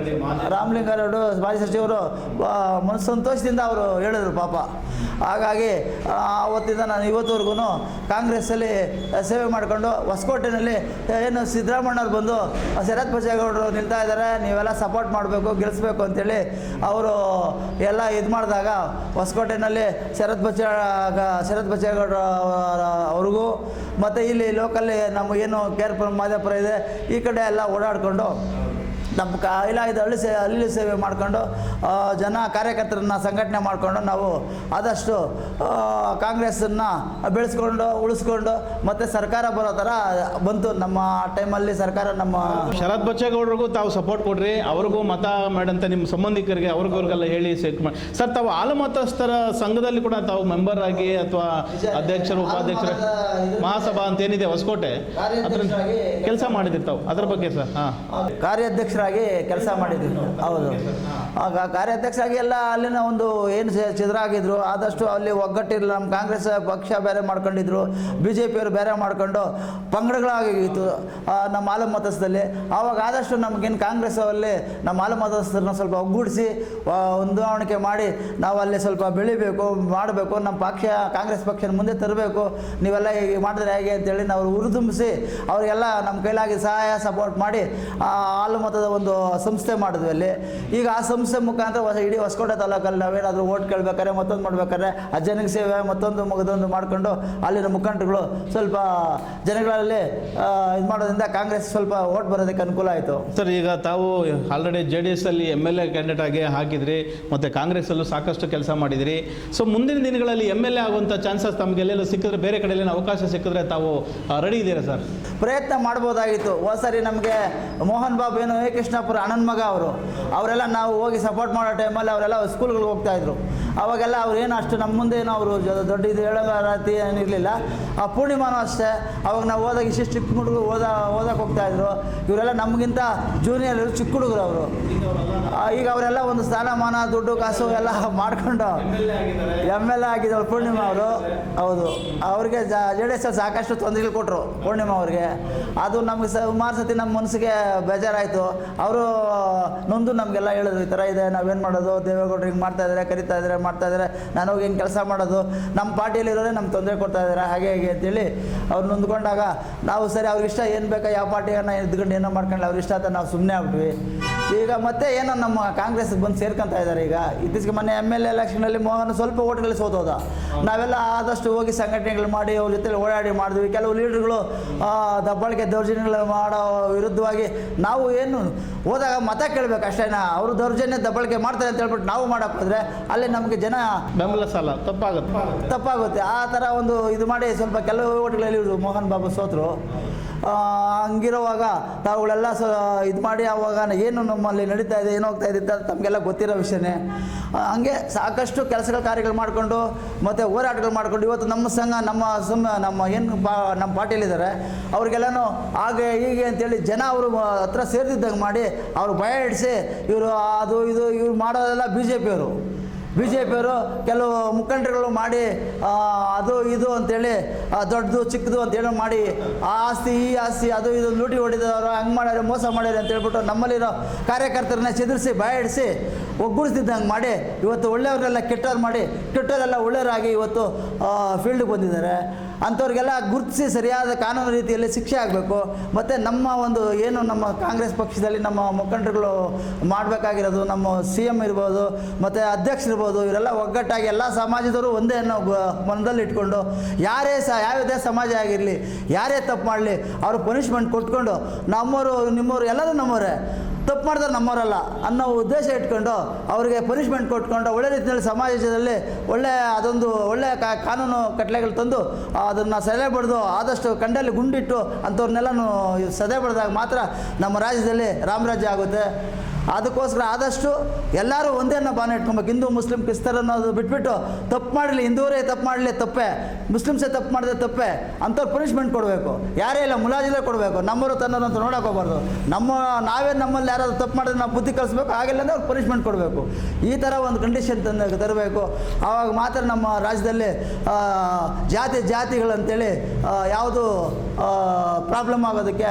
ರಾಮಲಿಂಗಾರೆಡ್ಡಿ ಮಾಜಿ ಸಚಿವರು ಸಂತೋಷದಿಂದ ಅವರು ಹೇಳಿದ್ರು ಪಾಪ. ಹಾಗಾಗಿ ಆವತ್ತಿಂದ ನಾನು ಇವತ್ತುವರೆಗೂ ಕಾಂಗ್ರೆಸ್ಸಲ್ಲಿ ಸೇವೆ ಮಾಡಿಕೊಂಡು ಹೊಸಕೋಟೆಯಲ್ಲಿ ಏನು ಸಿದ್ದರಾಮಣ್ಣವ್ರು ಬಂದು ಶರತ್ ಬಚ್ಚೇಗೌಡರು ನಿಲ್ತಾ ಇದ್ದಾರೆ, ನೀವೆಲ್ಲ ಸಪೋರ್ಟ್ ಮಾಡಬೇಕು, ಗೆಲ್ಲಿಸ್ಬೇಕು ಅಂತೇಳಿ ಅವರು ಎಲ್ಲ ಇದು ಮಾಡಿದಾಗ ಹೊಸಕೋಟೆಯಲ್ಲಿ ಶರತ್ ಬಚ್ಚೇಗೌಡರು ಅವ್ರಿಗೂ ಮತ್ತು ಇಲ್ಲಿ ಲೋಕಲ್ಲಿ ನಮಗೇನು ಕೇರ್ಪುರ ಮಾದೇಪುರ ಇದೆ ಈ ಕಡೆ ಎಲ್ಲ ಓಡಾಡಿಕೊಂಡು ನಮ್ಮ ಇಲಾಖೆ ಹಳ್ಳಿ ಸೇವೆ ಮಾಡಿಕೊಂಡು ಜನ ಕಾರ್ಯಕರ್ತರನ್ನ ಸಂಘಟನೆ ಮಾಡಿಕೊಂಡು ನಾವು ಆದಷ್ಟು ಕಾಂಗ್ರೆಸ್ಸನ್ನು ಬೆಳೆಸ್ಕೊಂಡು ಉಳಿಸ್ಕೊಂಡು ಮತ್ತು ಸರ್ಕಾರ ಬರೋ ಥರ ಬಂತು. ನಮ್ಮ ಟೈಮಲ್ಲಿ ಸರ್ಕಾರ ನಮ್ಮ ಶರತ್ ಬಚ್ಚೇಗೌಡರಿಗೂ ತಾವು ಸಪೋರ್ಟ್ ಕೊಡ್ರಿ, ಅವ್ರಿಗೂ ಮತ ಮಾಡಂತ ನಿಮ್ಮ ಸಂಬಂಧಿಕರಿಗೆ ಅವ್ರಿಗೆಲ್ಲ ಹೇಳಿ ಸರ್, ತಾವು ಹಾಲುಮತಸ್ಥರ ಸಂಘದಲ್ಲಿ ಕೂಡ ತಾವು ಮೆಂಬರ್ ಆಗಿ ಅಥವಾ ಅಧ್ಯಕ್ಷರು ಉಪಾಧ್ಯಕ್ಷರು ಮಹಾಸಭಾ ಅಂತ ಏನಿದೆ ಹೊಸಕೋಟೆ ಅದ್ರ ಕೆಲಸ ಮಾಡಿದಿರಿ ತಾವು, ಅದ್ರ ಬಗ್ಗೆ ಸರ್? ಹಾಂ, ಕಾರ್ಯಾಧ್ಯಕ್ಷರಾಗಿ ಕೆಲಸ ಮಾಡಿದ್ವಿ. ಹೌದು, ಆಗ ಕಾರ್ಯಾಧ್ಯಕ್ಷರಾಗಿ ಎಲ್ಲ ಅಲ್ಲಿನ ಒಂದು ಏನು ಚಿದ್ರಾಗಿದ್ರು, ಆದಷ್ಟು ಅಲ್ಲಿ ಒಗ್ಗಟ್ಟಿರಲಿಲ್ಲ. ನಮ್ಮ ಕಾಂಗ್ರೆಸ್ ಪಕ್ಷ ಬೇರೆ ಮಾಡ್ಕೊಂಡಿದ್ರು, BJP ಅವರು ಬೇರೆ ಮಾಡ್ಕೊಂಡು ಪಂಗಡಗಳಾಗಿತ್ತು ನಮ್ಮ ಹಾಲುಮತಸ್ಥದಲ್ಲಿ. ಆವಾಗ ಆದಷ್ಟು ನಮಗೇನು ಕಾಂಗ್ರೆಸ್ ಅಲ್ಲಿ ನಮ್ಮ ಹಾಲುಮತಸ್ಥರನ್ನ ಸ್ವಲ್ಪ ಒಗ್ಗೂಡಿಸಿ ಹೊಂದಾಣಿಕೆ ಮಾಡಿ ನಾವು ಅಲ್ಲಿ ಸ್ವಲ್ಪ ಬೆಳಿಬೇಕು, ಮಾಡಬೇಕು, ನಮ್ಮ ಪಕ್ಷ ಕಾಂಗ್ರೆಸ್ ಪಕ್ಷನ ಮುಂದೆ ತರಬೇಕು, ನೀವೆಲ್ಲ ಹೀಗೆ ಮಾಡಿದ್ರೆ ಹೇಗೆ ಅಂತೇಳಿ ನಾವು ಹುರಿದುಂಬಿಸಿ ಅವರಿಗೆಲ್ಲ ನಮ್ಮ ಕೈಲಾಗಿ ಸಹಾಯ ಸಪೋರ್ಟ್ ಮಾಡಿ ಹಾಲುಮತದ ಒಂದು ಸಂಸ್ಥೆ ಮಾಡಿದ್ವಿ ಅಲ್ಲಿ. ಈಗ ಆ ಸಂಸ್ಥೆ ಮುಖಾಂತರ ಇಡೀ ಹೊಸಕೋಟೆ ತಾಲೂಕಲ್ಲಿ ನಾವೇನಾದರೂ ಓಟ್ ಕೇಳ್ಬೇಕಾದ್ರೆ ಮತ್ತೊಂದು ಮಾಡ್ಬೇಕಾದ್ರೆ ಆ ಜನಕ್ಕೆ ಸೇವೆ ಮತ್ತೊಂದು ಮಗದೊಂದು ಮಾಡಿಕೊಂಡು ಅಲ್ಲಿನ ಮುಖಂಡರುಗಳು ಸ್ವಲ್ಪ ಜನಗಳಲ್ಲಿ ಇದು ಮಾಡೋದ್ರಿಂದ ಕಾಂಗ್ರೆಸ್ ಸ್ವಲ್ಪ ಓಟ್ ಬರೋದಕ್ಕೆ ಅನುಕೂಲ ಆಯಿತು. ಸರ್, ಈಗ ತಾವು ಆಲ್ರೆಡಿ JDS ಅಲ್ಲಿ MLA ಕ್ಯಾಂಡಿಡೇಟ್ ಆಗಿ ಹಾಕಿದ್ರಿ, ಮತ್ತು ಕಾಂಗ್ರೆಸ್ಸಲ್ಲೂ ಸಾಕಷ್ಟು ಕೆಲಸ ಮಾಡಿದಿರಿ. ಸೊ ಮುಂದಿನ ದಿನಗಳಲ್ಲಿ MLA ಆಗುವಂಥ ಚಾನ್ಸಸ್ ತಮಗೆಲ್ಲೆಲ್ಲ ಸಿಕ್ಕಿದ್ರೆ, ಬೇರೆ ಕಡೆಯಲ್ಲಿ ಅವಕಾಶ ಸಿಕ್ಕಿದ್ರೆ ತಾವು ರೆಡಿ ಇದ್ದೀರಾ ಸರ್? ಪ್ರಯತ್ನ ಮಾಡ್ಬೋದಾಗಿತ್ತು. ಸರಿ ನಮಗೆ ಮೋಹನ್ ಬಾಬು ಏನು ಕೃಷ್ಣಾಪುರ ಅಣ್ಣನ ಮಗ ಅವರೆಲ್ಲ ನಾವು ಹೋಗಿ ಸಪೋರ್ಟ್ ಮಾಡೋ ಟೈಮಲ್ಲಿ ಅವರೆಲ್ಲ ಸ್ಕೂಲ್ಗಳಿಗೆ ಹೋಗ್ತಾಯಿದ್ರು. ಅವಾಗೆಲ್ಲ ಅವ್ರು ಏನು ಅಷ್ಟು ನಮ್ಮ ಮುಂದೆ ಏನೋ ಅವರು ದೊಡ್ಡ ಇದು ಹೇಳೋತಿ ಏನಿರಲಿಲ್ಲ. ಆ ಪೂರ್ಣಿಮಾನೂ ಅಷ್ಟೇ, ಅವಾಗ ನಾವು ಹೋದಾಗ ಇಷ್ಟು ಚಿಕ್ಕ ಹುಡುಗರು ಓದಕ್ಕೆ ಹೋಗ್ತಾಯಿದ್ರು. ಇವರೆಲ್ಲ ನಮಗಿಂತ ಜೂನಿಯರ್ ಚಿಕ್ಕ ಹುಡುಗರು ಅವರು. ಈಗ ಅವರೆಲ್ಲ ಒಂದು ಸ್ಥಾನಮಾನ ದುಡ್ಡು ಕಾಸು ಎಲ್ಲ ಮಾಡಿಕೊಂಡು MLA ಆಗಿದ್ದವರು ಪೂರ್ಣಿಮಾ ಅವರು. ಹೌದು, ಅವ್ರಿಗೆ JDS ಸಾಕಷ್ಟು ತೊಂದರೆಗಳು ಕೊಟ್ಟರು ಪೂರ್ಣಿಮಾ ಅವ್ರಿಗೆ. ಅದು ನಮಗೆ ಸುಮಾರು ಸತಿ ನಮ್ಮ ಮನಸ್ಸಿಗೆ ಬೇಜಾರಾಯಿತು. ಅವರು ನೊಂದು ನಮಗೆಲ್ಲ ಹೇಳಿದ್ರು, ಈ ಥರ ಇದೆ, ನಾವೇನು ಮಾಡೋದು, ದೇವೇಗೌಡರು ಹಿಂಗೆ ಮಾಡ್ತಾಯಿದ್ದಾರೆ, ಮಾಡ್ತಾಯಿದ್ದಾರೆ, ನಾನು ಹೋಗಿ ಹಿಂಗೆ ಕೆಲಸ ಮಾಡೋದು, ನಮ್ಮ ಪಾರ್ಟಿಯಲ್ಲಿರೋದೇ ನಮ್ಗೆ ತೊಂದರೆ ಕೊಡ್ತಾಯಿದ್ದಾರೆ, ಹಾಗೆ ಹೇಗೆ ಅಂತೇಳಿ ಅವ್ರು ನೊಂದ್ಕೊಂಡಾಗ ನಾವು ಸರಿ ಅವ್ರಿಗೆ ಇಷ್ಟ ಏನು ಬೇಕಾ ಯಾವ ಪಾರ್ಟಿಯನ್ನು ಎದ್ಕೊಂಡು ಏನೋ ಮಾಡ್ಕೊಂಡು ಅವ್ರ ಇಷ್ಟ ಅಂತ ನಾವು ಸುಮ್ಮನೆ ಆಗ್ಬಿಟ್ವಿ. ಈಗ ಮತ್ತೆ ಏನೋ ನಮ್ಮ ಕಾಂಗ್ರೆಸ್ಗೆ ಬಂದು ಸೇರ್ಕೊತಾ ಇದ್ದಾರೆ. ಈಗ ಇತ್ತೀಚೆಗೆ ಮೊನ್ನೆ MLA ಎಲೆಕ್ಷನಲ್ಲಿ ಮೋಹನ್ ಸ್ವಲ್ಪ ಓಟ್ಗಳಲ್ಲಿ ಸೋತೋದ. ನಾವೆಲ್ಲ ಆದಷ್ಟು ಹೋಗಿ ಸಂಘಟನೆಗಳು ಮಾಡಿ ಅವ್ರ ಜೊತೆ ಓಡಾಡಿ ಮಾಡಿದ್ವಿ. ಕೆಲವು ಲೀಡರ್ಗಳು ದಬ್ಬಾಳಿಕೆ ದೌರ್ಜನ್ಯಗಳು ಮಾಡೋ ವಿರುದ್ಧವಾಗಿ ನಾವು ಏನು ಹೋದಾಗ ಮತ ಕೇಳಬೇಕು ಅಷ್ಟೇನಾ, ಅವರು ದೌರ್ಜನ್ಯ ದಬ್ಬಾಳಿಕೆ ಮಾಡ್ತಾರೆ ಅಂತ ಹೇಳ್ಬಿಟ್ಟು ನಾವು ಮಾಡೋಕ್ಕೆ ಹೋದರೆ ಅಲ್ಲಿ ನಮಗೆ ಜನ ಬೆಂಬಲ ಸಾಲ ತಪ್ಪಾಗುತ್ತೆ. ಆ ಥರ ಒಂದು ಇದು ಮಾಡಿ ಸ್ವಲ್ಪ ಕೆಲವು ಓಟ್ಗಳಲ್ಲಿ ಮೋಹನ್ ಬಾಬು ಸೋತರು. ಹಂಗಿರುವಾಗ ತಾವುಗಳೆಲ್ಲ ಇದು ಮಾಡಿ ಆವಾಗ ಏನು ನಮ್ಮಲ್ಲಿ ನಡೀತಾ ಇದೆ, ಏನು ಹೋಗ್ತಾ ಇದೆ ಅಂತ ತಮಗೆಲ್ಲ ಗೊತ್ತಿರೋ ವಿಷಯನೇ. ಹಂಗೆ ಸಾಕಷ್ಟು ಕೆಲಸಗಳ ಕಾರ್ಯಗಳು ಮಾಡಿಕೊಂಡು ಮತ್ತು ಹೋರಾಟಗಳು ಮಾಡಿಕೊಂಡು ಇವತ್ತು ನಮ್ಮ ಸಂಘ ನಮ್ಮ ಏನು ನಮ್ಮ ಪಾರ್ಟಿಯಲ್ಲಿದ್ದಾರೆ ಅವ್ರಿಗೆಲ್ಲನೂ ಹಾಗೆ ಹೀಗೆ ಅಂತೇಳಿ ಜನ ಅವರು ಹತ್ರ ಸೇರ್ತಿದ್ದಂಗೆ ಮಾಡಿ ಅವರು ಭಯ ಹಿಡಿಸಿ ಇವರು ಅದು ಇದು ಇವ್ರು ಮಾಡೋದೆಲ್ಲ BJP ಅವರು ಕೆಲವು ಮುಖಂಡರುಗಳು ಮಾಡಿ ಅದು ಇದು ಅಂತೇಳಿ ದೊಡ್ಡದು ಚಿಕ್ಕದು ಅಂತೇಳಿ ಮಾಡಿ ಆ ಆಸ್ತಿ ಈ ಆಸ್ತಿ ಅದು ಇದು ಲೂಟಿ ಹೊಡಿದವರು ಹಂಗೆ ಮಾಡ್ಯಾರೆ, ಮೋಸ ಮಾಡ್ಯಾರೆ ಅಂತ ಹೇಳ್ಬಿಟ್ಟು ನಮ್ಮಲ್ಲಿರೋ ಕಾರ್ಯಕರ್ತರನ್ನ ಚೆದರಿಸಿ ಭಯ ಹಿಡಿಸಿ ಒಗ್ಗೂಡಿಸ್ತಿದ್ದಂಗೆ ಮಾಡಿ ಇವತ್ತು ಒಳ್ಳೆಯವರೆಲ್ಲ ಕೆಟ್ಟವ್ರು ಮಾಡಿ ಕೆಟ್ಟವರೆಲ್ಲ ಒಳ್ಳೆಯವರಾಗಿ ಇವತ್ತು ಫೀಲ್ಡ್ಗೆ ಬಂದಿದ್ದಾರೆ. ಅಂಥವ್ರಿಗೆಲ್ಲ ಗುರುತಿಸಿ ಸರಿಯಾದ ಕಾನೂನು ರೀತಿಯಲ್ಲಿ ಶಿಕ್ಷೆ ಆಗಬೇಕು. ಮತ್ತು ನಮ್ಮ ಒಂದು ಏನು ನಮ್ಮ ಕಾಂಗ್ರೆಸ್ ಪಕ್ಷದಲ್ಲಿ ನಮ್ಮ ಮುಖಂಡರುಗಳು ಮಾಡಬೇಕಾಗಿರೋದು, ನಮ್ಮ CM ಇರ್ಬೋದು ಮತ್ತು ಅಧ್ಯಕ್ಷರಿರ್ಬೋದು, ಇವರೆಲ್ಲ ಒಗ್ಗಟ್ಟಾಗಿ ಎಲ್ಲ ಸಮಾಜದವರು ಒಂದೇ ಅನ್ನೋ ಮನದಲ್ಲಿ ಇಟ್ಕೊಂಡು ಯಾವುದೇ ಸಮಾಜ ಆಗಿರಲಿ, ಯಾರೇ ತಪ್ಪು ಮಾಡಲಿ ಅವರು ಪನಿಷ್ಮೆಂಟ್ ಕೊಟ್ಕೊಂಡು ನಮ್ಮವರು ನಿಮ್ಮವರು ಎಲ್ಲರೂ ನಮ್ಮವರೇ, ತಪ್ಪು ಮಾಡಿದ್ರೆ ನಮ್ಮವರಲ್ಲ ಅನ್ನೋ ಉದ್ದೇಶ ಇಟ್ಕೊಂಡು ಅವರಿಗೆ ಪನಿಷ್ಮೆಂಟ್ ಕೊಟ್ಕೊಂಡು ಒಳ್ಳೆ ರೀತಿಯಲ್ಲಿ ಸಮಾಜದಲ್ಲಿ ಅದೊಂದು ಒಳ್ಳೆಯ ಕಾನೂನು ಕಟ್ಟಳೆಗಳು ತಂದು ಅದನ್ನು ಸೆರೆ ಬಡ್ದು ಆದಷ್ಟು ಕಂಡಲ್ಲಿ ಗುಂಡಿಟ್ಟು ಅಂಥವ್ರನ್ನೆಲ್ಲನೂ ಸದೆ ಬಡ್ದಾಗ ಮಾತ್ರ ನಮ್ಮ ರಾಜ್ಯದಲ್ಲಿ ರಾಮರಾಜ್ಯ ಆಗುತ್ತೆ. ಅದಕ್ಕೋಸ್ಕರ ಆದಷ್ಟು ಎಲ್ಲರೂ ಒಂದೇ ಅನ್ನೋ ಭಾವನೆ ಇಟ್ಕೊಬೇಕು. ಹಿಂದೂ ಮುಸ್ಲಿಂ ಕ್ರಿಸ್ತರ್ ಅನ್ನೋದು ಬಿಟ್ಬಿಟ್ಟು ತಪ್ಪು ಮಾಡಲಿ, ಹಿಂದೂರೇ ತಪ್ಪು ಮಾಡಲಿ ತಪ್ಪೇ, ಮುಸ್ಲಿಮ್ಸೇ ತಪ್ಪು ಮಾಡಿದ್ರೆ ತಪ್ಪೇ, ಅಂಥವ್ರು ಪನಿಷ್ಮೆಂಟ್ ಕೊಡಬೇಕು. ಯಾರೇ ಇಲ್ಲ ಮುಲಾಜಿಲೇ ಕೊಡಬೇಕು. ನಮ್ಮವರು ತನ್ನೋರು ಅಂತ ನೋಡೋಕೆ ಹೋಗ್ಬಾರ್ದು. ನಾವೇ ನಮ್ಮಲ್ಲಿ ಯಾರಾದ್ರು ತಪ್ಪು ಮಾಡಿದ್ರೆ ನಾವು ಬುದ್ಧಿ ಕಲಿಸ್ಬೇಕು, ಆಗಿಲ್ಲ ಅಂದರೆ ಅವ್ರು ಪನಿಷ್ಮೆಂಟ್ ಕೊಡಬೇಕು. ಈ ಥರ ಒಂದು ಕಂಡೀಷನ್ ತರಬೇಕು. ಆವಾಗ ಮಾತ್ರ ನಮ್ಮ ರಾಜ್ಯದಲ್ಲಿ ಜಾತಿಗಳಂತೇಳಿ ಯಾವುದು ಪ್ರಾಬ್ಲಮ್ ಆಗೋದಕ್ಕೆ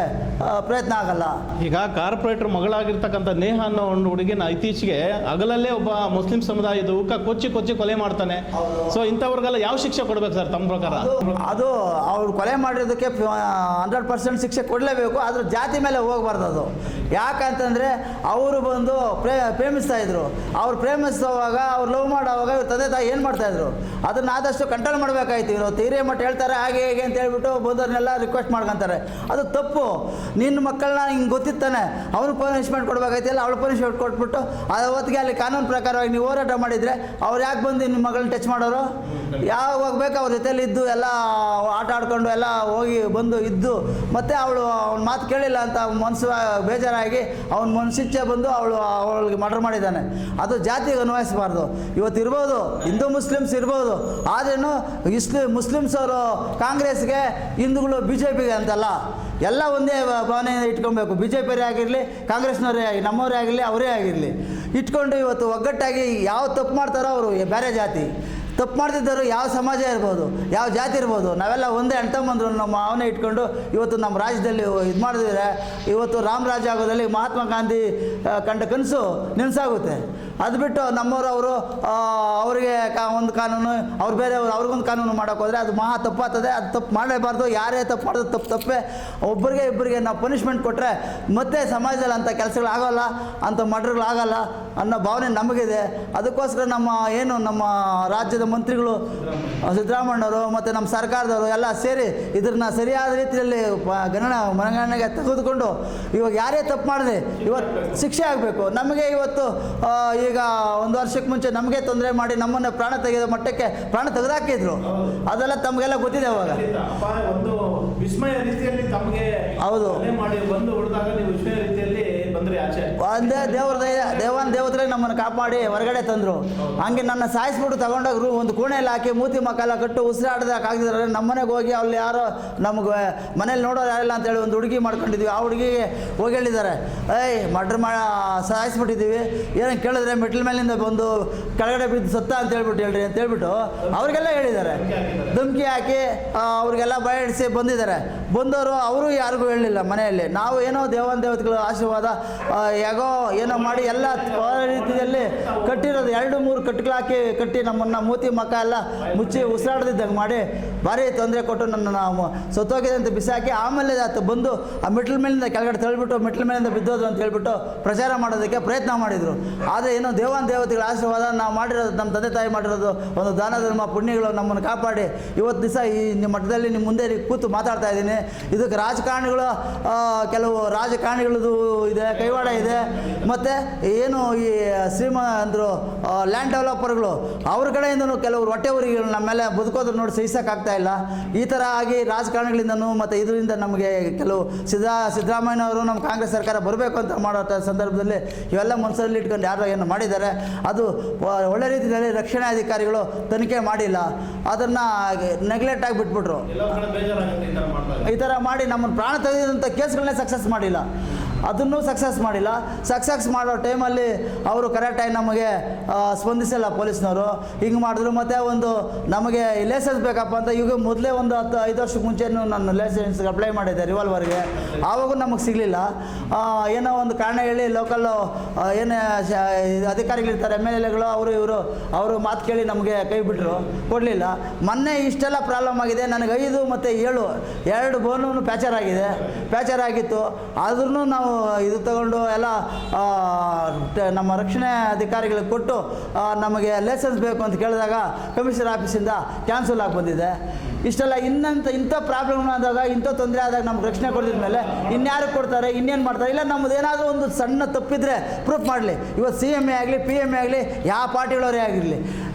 ಪ್ರಯತ್ನ ಆಗಲ್ಲ. ಈಗ ಕಾರ್ಪೊರೇಟರ್ ಮಗಳಾಗಿರ್ತಕ್ಕಂಥ ನೇಹ ಅನ್ನೋ ಒಂದು ಹುಡುಗಿನ ಇತ್ತೀಚೆಗೆ ಹಗಲಲ್ಲೇ ಒಬ್ಬ ಮುಸ್ಲಿಂ ಸಮುದಾಯದ ಕೊಚ್ಚಿ ಕೊಲೆ ಮಾಡ್ತಾನೆ. ಸೊ ಇಂಥವ್ರಿಗೆಲ್ಲ ಯಾವ ಶಿಕ್ಷೆ ಕೊಡ್ಬೇಕು ಸರ್ ತಮ್ಮ ಪ್ರಕಾರ? ಅದು ಅವ್ರು ಕೊಲೆ ಮಾಡಿರೋದಕ್ಕೆ 100% ಶಿಕ್ಷೆ ಕೊಡಲೇಬೇಕು. ಆದ್ರೆ ಜಾತಿ ಮೇಲೆ ಹೋಗಬಾರ್ದು ಅದು. ಯಾಕಂತಂದರೆ ಅವರು ಬಂದು ಪ್ರೇಮಿಸ್ತಾ ಇದ್ರು. ಅವ್ರು ಪ್ರೇಮಿಸುವಾಗ ಅವ್ರು ಲವ್ ಮಾಡೋವಾಗ ಇವ್ರು ತಂದೆ ತಾಯಿ ಏನು ಮಾಡ್ತಾಯಿದ್ರು, ಅದನ್ನು ಆದಷ್ಟು ಕಂಟ್ರೋಲ್ ಮಾಡಬೇಕಾಯ್ತು. ಇವರು ತೀರೇ ಮಟ್ಟ ಹೇಳ್ತಾರೆ ಹಾಗೆ ಹೇಗೆ ಅಂತ ಹೇಳ್ಬಿಟ್ಟು ಬಂದವ್ರನ್ನೆಲ್ಲ ರಿಕ್ವೆಸ್ಟ್ ಮಾಡ್ಕೊತಾರೆ. ಅದು ತಪ್ಪು. ನಿನ್ನ ಮಕ್ಕಳನ್ನ ಹಿಂಗೆ ಗೊತ್ತಿತ್ತಾನೆ, ಅವ್ರಿಗೆ ಪನಿಷ್ಮೆಂಟ್ ಕೊಡಬೇಕಾಯ್ತಿಲ್ಲ, ಅವಳು ಪನಿಷ್ಮೆಂಟ್ ಕೊಟ್ಬಿಟ್ಟು ಹೊತ್ತಿಗೆ ಅಲ್ಲಿ ಕಾನೂನು ಪ್ರಕಾರವಾಗಿ ನೀವು ಹೋರಾಟ ಮಾಡಿದರೆ ಅವ್ರು ಯಾಕೆ ಬಂದು ನಿಮ್ಮ ಮಗಳನ್ನ ಟಚ್ ಮಾಡೋರು? ಯಾವಾಗ ಹೋಗ್ಬೇಕು ಅವ್ರ ಜೊತೆಲಿ ಇದ್ದು ಎಲ್ಲ ಆಟ ಆಡ್ಕೊಂಡು ಎಲ್ಲ ಹೋಗಿ ಬಂದು ಇದ್ದು ಮತ್ತೆ ಅವಳು ಅವ್ನ ಮಾತು ಕೇಳಿಲ್ಲ ಅಂತ ಮನಸ್ಸು ಬೇಜಾರಾಗಿ ಅವ್ನ ಮನಸ್ಸಿಚ್ಛೆ ಬಂದು ಅವಳಿಗೆ ಮರ್ಡರ್ ಮಾಡಿದ್ದಾನೆ. ಅದು ಜಾತಿಗೆ ಅನ್ವಯಿಸಬಾರ್ದು. ಇವತ್ತು ಇರ್ಬೋದು ಹಿಂದೂ ಮುಸ್ಲಿಮ್ಸ್ ಇರ್ಬೋದು, ಆದ್ರೇನು ಮುಸ್ಲಿಮ್ಸ್ ಅವರು ಕಾಂಗ್ರೆಸ್ಗೆ, ಹಿಂದೂಗಳು BJPಗೆ ಅಂತಲ್ಲ, ಎಲ್ಲ ಒಂದೇ ಭಾವನೆಯಿಂದ ಇಟ್ಕೊಬೇಕು. BJPಯವರೇ ಆಗಿರಲಿ, ಕಾಂಗ್ರೆಸ್ನವರೇ ಆಗಿ, ನಮ್ಮವರೇ ಆಗಿರಲಿ, ಅವರೇ ಆಗಿರಲಿ, ಇಟ್ಕೊಂಡು ಇವತ್ತು ಒಗ್ಗಟ್ಟಾಗಿ ಯಾವ ತಪ್ಪು ಮಾಡ್ತಾರೋ ಅವರು ಬೇರೆ ಜಾತಿ, ತಪ್ಪು ಮಾಡ್ತಿದ್ದರು ಯಾವ ಸಮಾಜ ಇರ್ಬೋದು, ಯಾವ ಜಾತಿ ಇರ್ಬೋದು, ನಾವೆಲ್ಲ ಒಂದೇ ಅಣ್ತಂಬಂದ್ರು ನಮ್ಮ ಅವನೇ ಇಟ್ಕೊಂಡು ಇವತ್ತು ನಮ್ಮ ರಾಜ್ಯದಲ್ಲಿ ಇದು ಮಾಡಿದ್ರೆ ಇವತ್ತು ರಾಮರಾಜ್ಯ ಆಗೋದಲ್ಲಿ ಮಹಾತ್ಮ ಗಾಂಧಿ ಕಂಡ ಕನಸು ನೆನಸಾಗುತ್ತೆ. ಅದು ಬಿಟ್ಟು ನಮ್ಮವರು ಅವರಿಗೆ ಒಂದು ಕಾನೂನು, ಅವ್ರು ಬೇರೆಯವರು ಅವ್ರಿಗೊಂದು ಕಾನೂನು ಮಾಡೋಕೆ ಹೋದರೆ ಅದು ಮಹಾ ತಪ್ಪಾಗ್ತದೆ. ಅದು ತಪ್ಪು ಮಾಡಲೇಬಾರ್ದು. ಯಾರೇ ತಪ್ಪು ಮಾಡೋದು ತಪ್ಪೇ. ಇಬ್ಬರಿಗೆ ನಾವು ಪನಿಷ್ಮೆಂಟ್ ಕೊಟ್ಟರೆ ಮತ್ತೆ ಸಮಾಜದಲ್ಲಿ ಅಂಥ ಕೆಲಸಗಳಾಗೋಲ್ಲ, ಅಂಥ ಮರ್ಡರ್ಗಳಾಗಲ್ಲ ಅನ್ನೋ ಭಾವನೆ ನಮಗಿದೆ. ಅದಕ್ಕೋಸ್ಕರ ನಮ್ಮ ರಾಜ್ಯದ ಮಂತ್ರಿಗಳು ಸಿದ್ದರಾಮಣ್ಣವರು ಮತ್ತು ನಮ್ಮ ಸರ್ಕಾರದವರು ಎಲ್ಲ ಸೇರಿ ಇದನ್ನು ಸರಿಯಾದ ರೀತಿಯಲ್ಲಿ ಮನಗಣನೆಗೆ ತೆಗೆದುಕೊಂಡು ಇವಾಗ ಯಾರೇ ತಪ್ಪು ಮಾಡಿದೆ ಇವತ್ತು ಶಿಕ್ಷೆ ಆಗಬೇಕು. ನಮಗೆ ಇವತ್ತು ಈಗ 1 ವರ್ಷಕ್ಕೆ ಮುಂಚೆ ನಮಗೆ ತೊಂದರೆ ಮಾಡಿ ನಮ್ಮನ್ನು ಪ್ರಾಣ ತೆಗೆದ ಮಟ್ಟಕ್ಕೆ ಪ್ರಾಣ ತೆಗೆದಾಕಿದ್ರು. ಅದೆಲ್ಲ ತಮಗೆಲ್ಲ ಗೊತ್ತಿದೆ. ಅವಾಗ ಒಂದು ವಿಸ್ಮಯ ರೀತಿಯಲ್ಲಿ ತಮಗೆ ಹೌದು ಮಾಡಿ ಬಂದು ಹೊಡೆದಾಗ ನೀವು ವಿಸ್ಮಯ ರೀತಿಯಲ್ಲಿ ಬಂದ್ರಿ ಆಚೆ. ಒಂದೇ ದೇವತೆ ನಮ್ಮನ್ನು ಕಾಪಾಡಿ ಹೊರಗಡೆ ತಂದರು. ಹಂಗೆ ನನ್ನ ಸಾಯಿಸ್ಬಿಟ್ಟು ತಗೊಂಡೋಗ್ರು. ಒಂದು ಕೋಣೆಯಲ್ಲಿ ಹಾಕಿ ಮೂತಿ ಮಕ್ಕೆಲ್ಲ ಕಟ್ಟು ಉಸಿರಾಡ್ದಾಗ ಆಗಿದ್ರೆ ನಮ್ಮ ಮನೆಗೆ ಹೋಗಿ ಅಲ್ಲಿ ಯಾರೋ ನಮಗೆ ಮನೇಲಿ ನೋಡೋರು ಯಾರಿಲ್ಲ ಅಂತೇಳಿ ಒಂದು ಹುಡುಗಿ ಮಾಡ್ಕೊಂಡಿದ್ವಿ. ಆ ಹುಡುಗಿಗೆ ಹೋಗಿ ಹೇಳಿದ್ದಾರೆ, ಮರ್ಡರ್ ಸಾಯಿಸ್ಬಿಟ್ಟಿದ್ದೀವಿ, ಏನೋ ಕೇಳಿದ್ರೆ ಮೆಟ್ಲ ಮೇಲಿಂದ ಬಂದು ಕೆಳಗಡೆ ಬಿದ್ದು ಸತ್ತ ಅಂತ ಹೇಳ್ಬಿಟ್ಟು ಹೇಳ್ರಿ ಅಂತ ಹೇಳ್ಬಿಟ್ಟು ಅವ್ರಿಗೆಲ್ಲ ಹೇಳಿದ್ದಾರೆ. ಧಮಕಿ ಹಾಕಿ ಅವ್ರಿಗೆಲ್ಲ ಬಯಡಿಸಿ ಬಂದಿದ್ದಾರೆ. ಬಂದವರು ಅವರು ಯಾರಿಗೂ ಹೇಳಲಿಲ್ಲ ಮನೆಯಲ್ಲಿ. ನಾವು ಏನೋ ದೇವತೆಗಳ ಆಶೀರ್ವಾದ ಹೇಗೋ ಏನೋ ಮಾಡಿ ಎಲ್ಲ ರೀತಿಯಲ್ಲಿ ಕಟ್ಟಿರೋದು 2-3 ಕಟ್ಗಳು ಕಟ್ಟಿ ನಮ್ಮನ್ನು ಮೂತಿ ಮಕ್ಕ ಎಲ್ಲ ಮುಚ್ಚಿ ಉಸಿರಾಡ್ದಿದ್ದಂಗೆ ಮಾಡಿ ಭಾರಿ ತೊಂದರೆ ಕೊಟ್ಟು ನನ್ನ ಸತ್ತೋಗಿದೆ ಅಂತ ಬಿಸಾಕಿ ಆಮೇಲೆ ಆತ ಬಂದು ಆ ಮೆಟ್ಲ ಮೇಲಿಂದ ಕೆಳಗಡೆ ತಳ್ಳಿಬಿಟ್ಟು ಮೆಟ್ಲ ಮೇಲಿಂದ ಬಿದ್ದೋದು ಅಂತ ಹೇಳ್ಬಿಟ್ಟು ಪ್ರಚಾರ ಮಾಡೋದಕ್ಕೆ ಪ್ರಯತ್ನ ಮಾಡಿದರು. ಆದರೆ ಏನೋ ದೇವತೆಗಳ ಆಶೀರ್ವಾದ ನಾವು ಮಾಡಿರೋದು, ನಮ್ಮ ತಂದೆ ತಾಯಿ ಮಾಡಿರೋದು ಒಂದು ದಾನ ಧರ್ಮ ಪುಣ್ಯಗಳು ನಮ್ಮನ್ನು ಕಾಪಾಡಿ ಇವತ್ತು ದಿವಸ ಈ ಮಠದಲ್ಲಿ ನಿಮ್ಮ ಮುಂದೆ ಕೂತು ಮಾತಾಡ್ತಾ ಇದ್ದೀನಿ. ಇದಕ್ಕೆ ರಾಜಕಾರಣಿಗಳು ಕೆಲವು ರಾಜಕಾರಣಿಗಳದ್ದು ಇದೆ, ಕೈವಾಡ ಇದೆ. ಮತ್ತು ಏನು ಈ ಶ್ರೀಮಂತರು ಲ್ಯಾಂಡ್ ಡೆವಲಪರ್ಗಳು ಅವ್ರ ಕಡೆಯಿಂದನೂ ಕೆಲವರು ಹೊಟ್ಟೆ ಊರಿಗಳು ನಮ್ಮ ಮೇಲೆ ಬದುಕೋದ್ರ ನೋಡಿ ಸಹಿಸೋಕ್ಕಾಗ್ತಾ ಇಲ್ಲ. ಈ ಥರ ಆಗಿ ರಾಜಕಾರಣಿಗಳಿಂದನೂ ಮತ್ತು ಇದರಿಂದ ನಮಗೆ ಕೆಲವು ಸಿದ್ದರಾಮಯ್ಯನವರು ನಮ್ಮ ಕಾಂಗ್ರೆಸ್ ಸರ್ಕಾರ ಬರಬೇಕು ಅಂತ ಮಾಡೋ ಸಂದರ್ಭದಲ್ಲಿ ಇವೆಲ್ಲ ಮನಸ್ಸಲ್ಲಿ ಇಟ್ಕೊಂಡು ಯಾರೋ ಏನು ಮಾಡಿದ್ದಾರೆ. ಅದು ಒಳ್ಳೆ ರೀತಿಯಲ್ಲಿ ರಕ್ಷಣಾ ಅಧಿಕಾರಿಗಳು ತನಿಖೆ ಮಾಡಿಲ್ಲ, ಅದನ್ನು ನೆಗ್ಲೆಕ್ಟ್ ಆಗಿ ಬಿಟ್ಬಿಟ್ರು. ಈ ಥರ ಮಾಡಿ ನಮ್ಮನ್ನು ಪ್ರಾಣ ತೆಗೆದಂಥ ಕೇಸ್ಗಳನ್ನೇ ಸಕ್ಸಸ್ ಮಾಡಿಲ್ಲ, ಅದನ್ನು ಸಕ್ಸಸ್ ಮಾಡಿಲ್ಲ. ಸಕ್ಸಸ್ ಮಾಡೋ ಟೈಮಲ್ಲಿ ಅವರು ಕರೆಕ್ಟಾಗಿ ನಮಗೆ ಸ್ಪಂದಿಸಿಲ್ಲ ಪೊಲೀಸ್ನವರು. ಹಿಂಗೆ ಮಾಡಿದ್ರು. ಮತ್ತು ಒಂದು ನಮಗೆ ಲೈಸೆನ್ಸ್ ಬೇಕಪ್ಪ ಅಂತ ಈಗ ಮೊದಲೇ ಒಂದು 5 ವರ್ಷಕ್ಕೆ ಮುಂಚೆನೂ ನಾನು ಲೈಸೆನ್ಸ್ಗೆ ಅಪ್ಲೈ ಮಾಡಿದ್ದೆ ರಿವಾಲ್ವರ್ಗೆ. ಆವಾಗೂ ನಮಗೆ ಸಿಗಲಿಲ್ಲ. ಏನೋ ಒಂದು ಕಾರಣ ಹೇಳಿ ಲೋಕಲ್ಲು ಏನು ಅಧಿಕಾರಿಗಳಿರ್ತಾರೆ MLAಗಳು ಅವರು ಮಾತು ಕೇಳಿ ನಮಗೆ ಕೈ ಬಿಟ್ಟರು, ಕೊಡಲಿಲ್ಲ. ಮೊನ್ನೆ ಇಷ್ಟೆಲ್ಲ ಪ್ರಾಬ್ಲಮ್ ಆಗಿದೆ. ನನಗೆ 5 ಮತ್ತು 7 2 ಬೋನು ಪ್ಯಾಚರ್ ಆಗಿತ್ತು. ಆದ್ರೂ ನಾವು ಇದು ತಗೊಂಡು ಎಲ್ಲ ನಮ್ಮ ರಕ್ಷಣೆ ಅಧಿಕಾರಿಗಳಿಗೆ ಕೊಟ್ಟು ನಮಗೆ ಲೈಸೆನ್ಸ್ ಬೇಕು ಅಂತ ಕೇಳಿದಾಗ ಕಮಿಷನರ್ ಆಫೀಸಿಂದ ಕ್ಯಾನ್ಸಲ್ ಆಗಿ ಬಂದಿದೆ. ಇಷ್ಟೆಲ್ಲ ಇಂಥ ಪ್ರಾಬ್ಲಮ್ ಆದಾಗ ಇಂಥ ತೊಂದರೆ ಆದಾಗ ನಮ್ಗೆ ರಕ್ಷಣೆ ಕೊಡಿದ ಮೇಲೆ ಇನ್ಯಾರು ಕೊಡ್ತಾರೆ, ಇನ್ನೇನು ಮಾಡ್ತಾರೆ? ಇಲ್ಲ ನಮ್ಮದು ಏನಾದರೂ ಒಂದು ಸಣ್ಣ ತಪ್ಪಿದ್ರೆ ಪ್ರೂಫ್ ಮಾಡಲಿ. ಇವತ್ತು CM ಆಗಲಿ PM ಆಗಲಿ ಯಾವ ಪಾರ್ಟಿಗಳವರೇ ಆಗಿರಲಿ,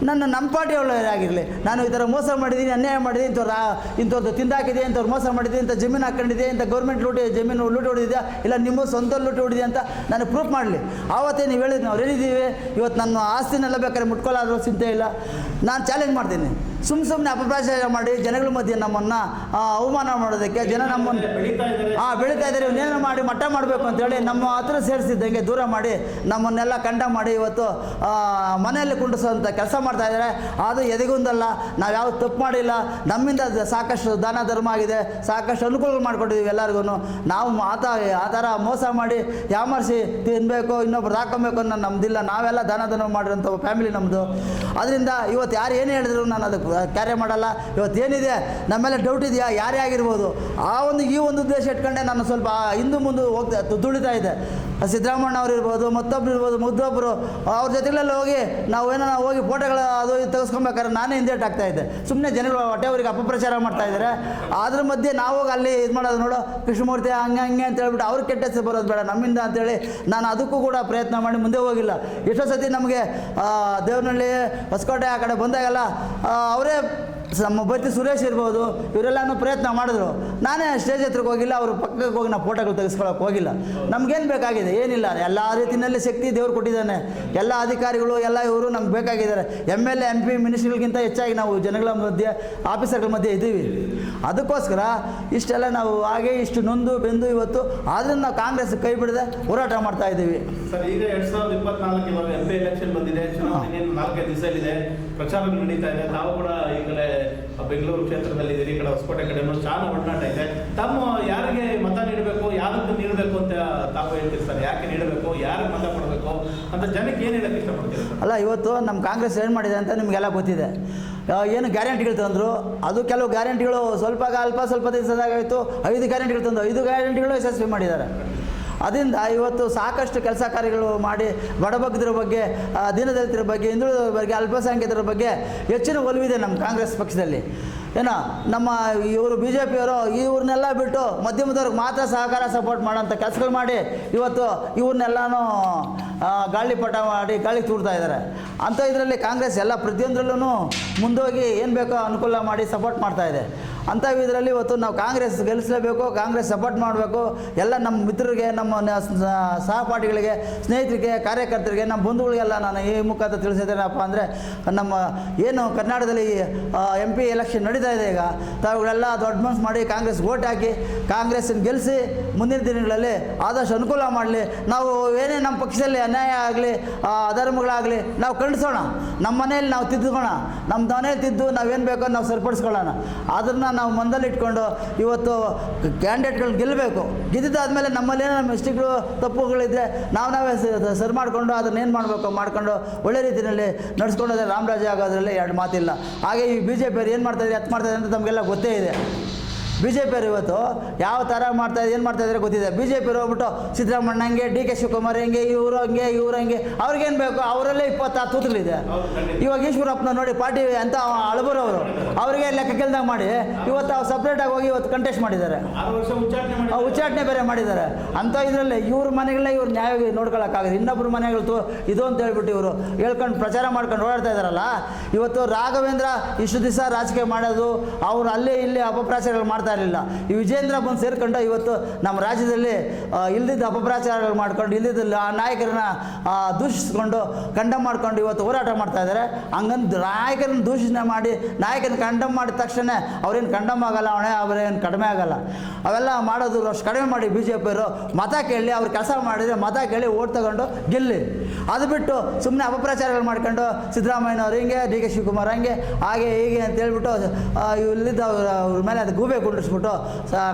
ನಮ್ಮ ಪಾರ್ಟಿಯವರೇ ಆಗಿರಲಿ, ನಾನು ಈ ಥರ ಮೋಸ ಮಾಡಿದ್ದೀನಿ, ಅನ್ಯಾಯ ಮಾಡಿದ್ದೀನಿ, ಇಂಥವ್ರದ್ದು ತಿಂದಾಕಿದೆ, ಇಂಥವ್ರು ಮೋಸ ಮಾಡಿದ್ದೀನಿ, ಇಂಥ ಜಮೀನು ಹಾಕ್ಕೊಂಡಿದೆ, ಇಂಥ ಗೌರ್ಮೆಂಟ್ ಜಮೀನು ಲೂಟಿ ಹೊಡಿದೆಯಾ, ಇಲ್ಲ ನಿಮ್ಮ ಸ್ವಂತ ಲೂಟಿ ಹೊಡಿದೆ ಅಂತ ನನಗೆ ಪ್ರೂಫ್ ಮಾಡಲಿ. ಆವತ್ತೇ ನೀವು ಹೇಳಿದ್ದು ನಾವು ರೆಡಿದ್ದೀವಿ, ಇವತ್ತು ನನ್ನ ಆಸ್ತಿನೆಲ್ಲ ಬೇಕಾದ್ರೆ ಮುಟ್ಕೊಳ್ಳಾದ್ರೂ ಚಿಂತೆ ಇಲ್ಲ. ನಾನು ಚಾಲೆಂಜ್ ಮಾಡ್ತೀನಿ. ಸುಮ್ಮನೆ ಅಪಪ್ರಚಾರ ಮಾಡಿ ಜನಗಳ ಮಧ್ಯೆ ನಮ್ಮನ್ನು ಅವಮಾನ ಮಾಡೋದಕ್ಕೆ, ಜನ ನಮ್ಮನ್ನು ಬೆಳೀತಾ ಇದ್ದಾರೆ, ಇವನ್ನೇನು ಮಾಡಿ ಮಟ್ಟ ಮಾಡಬೇಕು ಅಂತೇಳಿ ನಮ್ಮ ಹತ್ರ ಸೇರಿಸಿದ್ದಂಗೆ ದೂರ ಮಾಡಿ ನಮ್ಮನ್ನೆಲ್ಲ ಕಂಡ ಮಾಡಿ ಇವತ್ತು ಮನೆಯಲ್ಲಿ ಕುಂಡಿಸೋಂಥ ಕೆಲಸ ಮಾಡ್ತಾ ಇದ್ದಾರೆ. ಅದು ಎದೆಗುಂದಲ್ಲ, ನಾವು ಯಾವುದು ತಪ್ಪು ಮಾಡಿಲ್ಲ. ನಮ್ಮಿಂದ ಸಾಕಷ್ಟು ದಾನ ಧರ್ಮ ಆಗಿದೆ, ಸಾಕಷ್ಟು ಅನುಕೂಲ ಮಾಡಿಕೊಟ್ಟಿದ್ದೀವಿ ಎಲ್ಲರಿಗೂ. ನಾವು ಆ ಥರ ಮೋಸ ಮಾಡಿ ಯಾಮರ್ಸಿ ತಿನ್ನಬೇಕು, ಇನ್ನೊಬ್ರು ಹಾಕೊಬೇಕು ಅನ್ನೋ ನಮ್ಮದಿಲ್ಲ. ನಾವೆಲ್ಲ ದಾನ ಧರ್ಮ ಮಾಡಿರೋಂಥ ಫ್ಯಾಮಿಲಿ ನಮ್ಮದು. ಅದರಿಂದ ಇವತ್ತು ಯಾರು ಏನು ಹೇಳಿದ್ರು ನಾನು ಅದಕ್ಕೆ ಕ್ಯಾರೆ ಮಾಡಲ್ಲ. ಇವತ್ತೇನಿದೆ ನಮ್ಮೆಲ್ಲ ಡೌಟ್ ಇದೆಯಾ, ಯಾರೇ ಆಗಿರ್ಬೋದು, ಈ ಒಂದು ಉದ್ದೇಶ ಇಟ್ಕೊಂಡೆ ನಾನು ಸ್ವಲ್ಪ ಹಿಂದೆ ಮುಂದೆ ತುಳಿತಾ ಇದ್ದೆ. ಸಿದ್ದರಾಮಣ್ಣ ಅವ್ರು ಇರ್ಬೋದು, ಮತ್ತೊಬ್ರು ಇರ್ಬೋದು, ಮುದ್ದೊಬ್ಬರು ಅವ್ರ ಜೊತೆಗಳೆಲ್ಲ ಹೋಗಿ ಹೋಗಿ ಫೋಟೋಗಳು ಅದು ತೆಗೆಸ್ಕೊಬೇಕಾದ್ರೆ ನಾನೇ ಹಿಂದೇಟ್ ಆಗ್ತಾ ಇದ್ದೆ. ಸುಮ್ಮನೆ ಜನಗಳು ಹೊಟ್ಟೆವರಿಗೆ ಅಪಪ್ರಚಾರ ಮಾಡ್ತಾ ಇದ್ದಾರೆ. ಅದ್ರ ಮಧ್ಯೆ ನಾವು ಅಲ್ಲಿ ಇದು ಮಾಡೋದು ನೋಡು, ಕೃಷ್ಣಮೂರ್ತಿ ಹಂಗೆ ಅಂತ ಹೇಳ್ಬಿಟ್ಟು ಅವ್ರು ಕೆಟ್ಟ ಹೆಸರು ಬರೋದು ಬೇಡ ನಮ್ಮಿಂದ ಅಂತೇಳಿ ನಾನು ಅದಕ್ಕೂ ಕೂಡ ಪ್ರಯತ್ನ ಮಾಡಿ ಮುಂದೆ ಹೋಗಿಲ್ಲ. ಎಷ್ಟೋ ಸತಿ ನಮಗೆ ದೇವನಹಳ್ಳಿ, ಹೊಸಕೋಟೆ ಆ ಕಡೆ ಬಂದಾಗೆಲ್ಲ ಅವರೇ ನಮ್ಮ ಬೈತಿ ಸುರೇಶ್ ಇರ್ಬೋದು, ಇವರೆಲ್ಲನೂ ಪ್ರಯತ್ನ ಮಾಡಿದ್ರು. ನಾನೇ ಸ್ಟೇಜ್ ಹತ್ರಕ್ಕೆ ಹೋಗಿಲ್ಲ, ಅವ್ರ ಪಕ್ಕಕ್ಕೆ ಹೋಗಿ ನಾವು ಫೋಟೋಗಳು ತೆಗೆಸ್ಕೊಳ್ಳೋಕೆ ಹೋಗಿಲ್ಲ. ನಮಗೇನು ಬೇಕಾಗಿದೆ? ಏನಿಲ್ಲ, ಎಲ್ಲ ರೀತಿಯಲ್ಲಿ ಶಕ್ತಿ ದೇವ್ರು ಕೊಟ್ಟಿದ್ದಾನೆ. ಎಲ್ಲ ಅಧಿಕಾರಿಗಳು ಎಲ್ಲ ಇವರು ನಮ್ಗೆ ಬೇಕಾಗಿದ್ದಾರೆ. MLA MP ಮಿನಿಸ್ಟ್ರಿಗಳಿಗಿಂತ ಹೆಚ್ಚಾಗಿ ನಾವು ಜನಗಳ ಮಧ್ಯೆ, ಆಫೀಸರ್ಗಳ ಮಧ್ಯೆ ಇದ್ದೀವಿ. ಅದಕ್ಕೋಸ್ಕರ ಇಷ್ಟೆಲ್ಲ ನಾವು ಹಾಗೆ ಇಷ್ಟು ನೊಂದು ಬೆಂದು ಇವತ್ತು ಆದ್ರಿಂದ ನಾವು ಕಾಂಗ್ರೆಸ್ ಕೈ ಬಿಡದೆ ಹೋರಾಟ ಮಾಡ್ತಾ ಇದ್ದೀವಿ. ಸರ್, ಈಗ 2024 MP ಎಲೆಕ್ಷನ್ ಬಂದಿದೆ, ಚುನಾವಣೆ 4 ದಿವಸದಲ್ಲಿದೆ, ಪ್ರಚಾರಗಳು ನಡೀತಾ ಇದೆ. ತಾವು ಕೂಡ ಈ ಕಡೆ ಬೆಂಗಳೂರು ಕ್ಷೇತ್ರದಲ್ಲಿ ಈ ಕಡೆ ಹೊಸಕೋಟೆ ಕಡೆ ಶಾನ ಒಡನಾಟ ಇದೆ. ತಾವು ಯಾರಿಗೆ ಮತ ನೀಡಬೇಕು, ಯಾರಕ್ಕೆ ನೀಡಬೇಕು ಅಂತ ತಾವು ಹೇಳ್ತಿರ್ತಾರೆ? ಯಾಕೆ ನೀಡಬೇಕು, ಯಾರಿಗೆ ಮತ ಕೊಡಬೇಕು ಅಂತ ಜನಕ್ಕೆ ಏನು ಹೇಳಕ್ಕೆ ಇಷ್ಟಪಡ್ತೀರಿ? ಅಲ್ಲ, ಇವತ್ತು ನಮ್ಮ ಕಾಂಗ್ರೆಸ್ ಏನು ಮಾಡಿದೆ ಅಂತ ನಿಮಗೆಲ್ಲ ಗೊತ್ತಿದೆ. ಏನು ಗ್ಯಾರಂಟಿಗಳು ತಂದರು, ಅದು ಕೆಲವು ಗ್ಯಾರಂಟಿಗಳು ಸ್ವಲ್ಪ ದಿವಸದಾಗಾಯಿತು. 5 ಗ್ಯಾರಂಟಿಗಳು ತಂದು 5 ಗ್ಯಾರಂಟಿಗಳು ಯಶಸ್ವಿ ಮಾಡಿದ್ದಾರೆ. ಅದರಿಂದ ಇವತ್ತು ಸಾಕಷ್ಟು ಕೆಲಸ ಕಾರ್ಯಗಳು ಮಾಡಿ ಬಡಬಗ್ಗರ ಬಗ್ಗೆ, ದೀನದಲಿತರ ಬಗ್ಗೆ, ಹಿಂದುಳಿದವರ ಬಗ್ಗೆ, ಅಲ್ಪಸಂಖ್ಯಾತರ ಬಗ್ಗೆ ಹೆಚ್ಚಿನ ಒಲವಿದೆ ನಮ್ಮ ಕಾಂಗ್ರೆಸ್ ಪಕ್ಷದಲ್ಲಿ. ಏನೋ ನಮ್ಮ ಇವರು BJP ಅವರು ಇವ್ರನ್ನೆಲ್ಲ ಬಿಟ್ಟು ಮಧ್ಯಮದವ್ರಿಗೆ ಮಾತ್ರ ಸಹಕಾರ ಸಪೋರ್ಟ್ ಮಾಡೋಂಥ ಕೆಲಸಗಳು ಮಾಡಿ ಇವತ್ತು ಇವ್ರನ್ನೆಲ್ಲನೂ ಗಾಳಿಪಟ ಮಾಡಿ ಗಾಳಿ ತೂಡ್ತಾ ಇದ್ದಾರೆ. ಅಂಥ ಇದರಲ್ಲಿ ಕಾಂಗ್ರೆಸ್ ಎಲ್ಲ ಪ್ರತಿಯೊಂದರಲ್ಲೂ ಮುಂದೋಗಿ ಏನು ಬೇಕೋ ಅನುಕೂಲ ಮಾಡಿ ಸಪೋರ್ಟ್ ಮಾಡ್ತಾ ಇದೆ. ಅಂಥ ಇದರಲ್ಲಿ ಇವತ್ತು ನಾವು ಕಾಂಗ್ರೆಸ್ ಗೆಲ್ಲಿಸಲೇಬೇಕು, ಕಾಂಗ್ರೆಸ್ ಸಪೋರ್ಟ್ ಮಾಡಬೇಕು. ಎಲ್ಲ ನಮ್ಮ ಮಿತ್ರರಿಗೆ, ನಮ್ಮ ಸಹಪಾಠಿಗಳಿಗೆ, ಸ್ನೇಹಿತರಿಗೆ, ಕಾರ್ಯಕರ್ತರಿಗೆ, ನಮ್ಮ ಬಂಧುಗಳಿಗೆಲ್ಲ ನಾನು ಈ ಮುಖಾಂತರ ತಿಳಿಸಿದ್ದೇನಪ್ಪ ಅಂದರೆ, ನಮ್ಮ ಏನು ಕರ್ನಾಟಕದಲ್ಲಿ MP ಎಲೆಕ್ಷನ್ ನಡೀತಾ ಇದೆ, ಈಗ ತಾವುಗಳೆಲ್ಲ ದೊಡ್ಡ ಮನಸ್ಸು ಮಾಡಿ ಕಾಂಗ್ರೆಸ್ ವೋಟ್ ಹಾಕಿ ಕಾಂಗ್ರೆಸ್ಸನ್ನು ಗೆಲ್ಲಿಸಿ ಮುಂದಿನ ದಿನಗಳಲ್ಲಿ ಆದಷ್ಟು ಅನುಕೂಲ ಮಾಡಲಿ. ನಾವು ಏನೇ ನಮ್ಮ ಪಕ್ಷದಲ್ಲಿ ಅನ್ಯಾಯ ಆಗಲಿ, ಅಧರ್ಮಗಳಾಗಲಿ ನಾವು ಖಂಡಿಸೋಣ. ನಮ್ಮ ಮನೆಯಲ್ಲಿ ನಾವು ತಿದ್ದುಕೋಣ, ನಮ್ಮ ಮನೇಲಿ ತಿದ್ದು ನಾವೇನು ಬೇಕೋ ನಾವು ಸರಿಪಡಿಸ್ಕೊಳ್ಳೋಣ. ಅದನ್ನು ನಾವು ಮನದಲ್ಲಿಟ್ಕೊಂಡು ಇವತ್ತು ಕ್ಯಾಂಡಿಡೇಟ್ಗಳು ಗೆಲ್ಲಬೇಕು. ಗೆದ್ದಿದ್ದಾದಮೇಲೆ ನಮ್ಮಲ್ಲೇನೋ ನಮ್ಮ ಮಿಸ್ಟೇಕ್ಗಳು, ತಪ್ಪುಗಳಿದ್ದರೆ ನಾವೇ ಸರಿ ಮಾಡಿಕೊಂಡು ಅದನ್ನೇನು ಮಾಡಬೇಕು ಮಾಡ್ಕೊಂಡು ಒಳ್ಳೆ ರೀತಿಯಲ್ಲಿ ನಡೆಸ್ಕೊಂಡೋದ್ರೆ ರಾಮರಾಜ ಆಗೋದ್ರಲ್ಲಿ ಎರಡು ಮಾತಿಲ್ಲ. ಹಾಗೆ ಈ BJP ಅವ್ರು ಏನು ಮಾಡ್ತಾಯಿದ್ದಾರೆ, ಮಾಡ್ತಾಯಿದೆ ಅಂತ ತಮಗೆಲ್ಲ ಗೊತ್ತೇ ಇದೆ. BJP ಅವರು ಇವತ್ತು ಯಾವ ಥರ ಮಾಡ್ತಾಯಿದೆ, ಏನು ಮಾಡ್ತಾಯಿದ್ದಾರೆ ಗೊತ್ತಿದೆ. BJP ಅವರು ಹೋಗ್ಬಿಟ್ಟು ಸಿದ್ದರಾಮಣ್ಣ ಹಂಗೆ, DK ಶಿವಕುಮಾರ್ ಹಂಗೆ, ಇವರು ಹಂಗೆ ಅವ್ರಿಗೇನು ಬೇಕು, ಅವರಲ್ಲೇ 26 ತೂತುಗಳಿದೆ. ಇವಾಗ ಈಶ್ವರಪ್ಪನ ನೋಡಿ ಪಾರ್ಟಿ ಅಂತ ಅಳಬರವರು ಅವರಿಗೆ ಲೆಕ್ಕ ಕೆಲ್ದಾಗ ಮಾಡಿ ಇವತ್ತು ಅವ್ರು ಸಪ್ರೇಟಾಗಿ ಹೋಗಿ ಇವತ್ತು ಕಂಟೆಸ್ಟ್ ಮಾಡಿದ್ದಾರೆ, ಉಚ್ಚಾಟನೆ ಬೇರೆ ಮಾಡಿದ್ದಾರೆ. ಅಂಥ ಇದರಲ್ಲಿ ಇವ್ರ ಮನೆಗಳನ್ನ ಇವ್ರು ನ್ಯಾಯವಾಗಿ ನೋಡ್ಕೊಳ್ಳೋಕ್ಕಾಗದು. ಇನ್ನೊಬ್ಬರು ಮನೆಗಳು ಇದು ಅಂತ ಹೇಳ್ಬಿಟ್ಟು ಇವರು ಹೇಳ್ಕೊಂಡು ಪ್ರಚಾರ ಮಾಡ್ಕೊಂಡು ಓಡಾಡ್ತಾ ಇದ್ದಾರಲ್ಲ. ಇವತ್ತು ರಾಘವೇಂದ್ರ ಇಷ್ಟು ದಿವಸ ರಾಜಕೀಯ ಮಾಡೋದು, ಅವರು ಅಲ್ಲೇ ಇಲ್ಲಿ ಅಪಪ್ರಚಾರಗಳು ಮಾಡ್ತಾ ಇರಲಿಲ್ಲ. ಈ ವಿಜೇಂದ್ರ ಬಂದು ಸೇರ್ಕೊಂಡು ಇವತ್ತು ನಮ್ಮ ರಾಜ್ಯದಲ್ಲಿ ಇಲ್ದಿದ್ದ ಅಪಪ್ರಚಾರಗಳು ಮಾಡ್ಕೊಂಡು, ಇಲ್ದಿದ್ದ ನಾಯಕರನ್ನ ದೂಷಿಸ್ಕೊಂಡು, ಕಂಡಮ್ ಮಾಡ್ಕೊಂಡು ಇವತ್ತು ಹೋರಾಟ ಮಾಡ್ತಾ ಇದ್ದಾರೆ. ಹಂಗಂದು ನಾಯಕರನ್ನ ದೂಷಣೆ ಮಾಡಿ, ನಾಯಕರನ್ನ ಕಂಡಮ್ ಮಾಡಿದ ತಕ್ಷಣ ಅವ್ರೇನು ಕಂಡಮ್ ಆಗಲ್ಲ, ಅವರೇನು ಕಡಿಮೆ ಆಗಲ್ಲ. ಅವೆಲ್ಲ ಮಾಡೋದು ಅಷ್ಟು ಕಡಿಮೆ ಮಾಡಿ BJP ಅವರು ಮತ ಕೇಳಿ, ಅವ್ರು ಕೆಲಸ ಮಾಡಿದರೆ ಮತ ಕೇಳಿ ಓಟ್ ತಗೊಂಡು ಗೆಲ್ಲಿ. ಅದು ಬಿಟ್ಟು ಸುಮ್ಮನೆ ಅಪಪ್ರಚಾರಗಳು ಮಾಡ್ಕೊಂಡು ಸಿದ್ದರಾಮಯ್ಯನವ್ರು ಹಿಂಗೆ, DK ಶಿವಕುಮಾರ್ ಹಂಗೆ, ಹಾಗೆ ಹೀಗೆ ಅಂತ ಹೇಳ್ಬಿಟ್ಟು ಇಲ್ಲಿದ್ದ ಅವ್ರ ಮೇಲೆ ಅದು ಗೂಬೆ ಗುಂಡು ಹೊಡಿಸ್ಬಿಟ್ಟು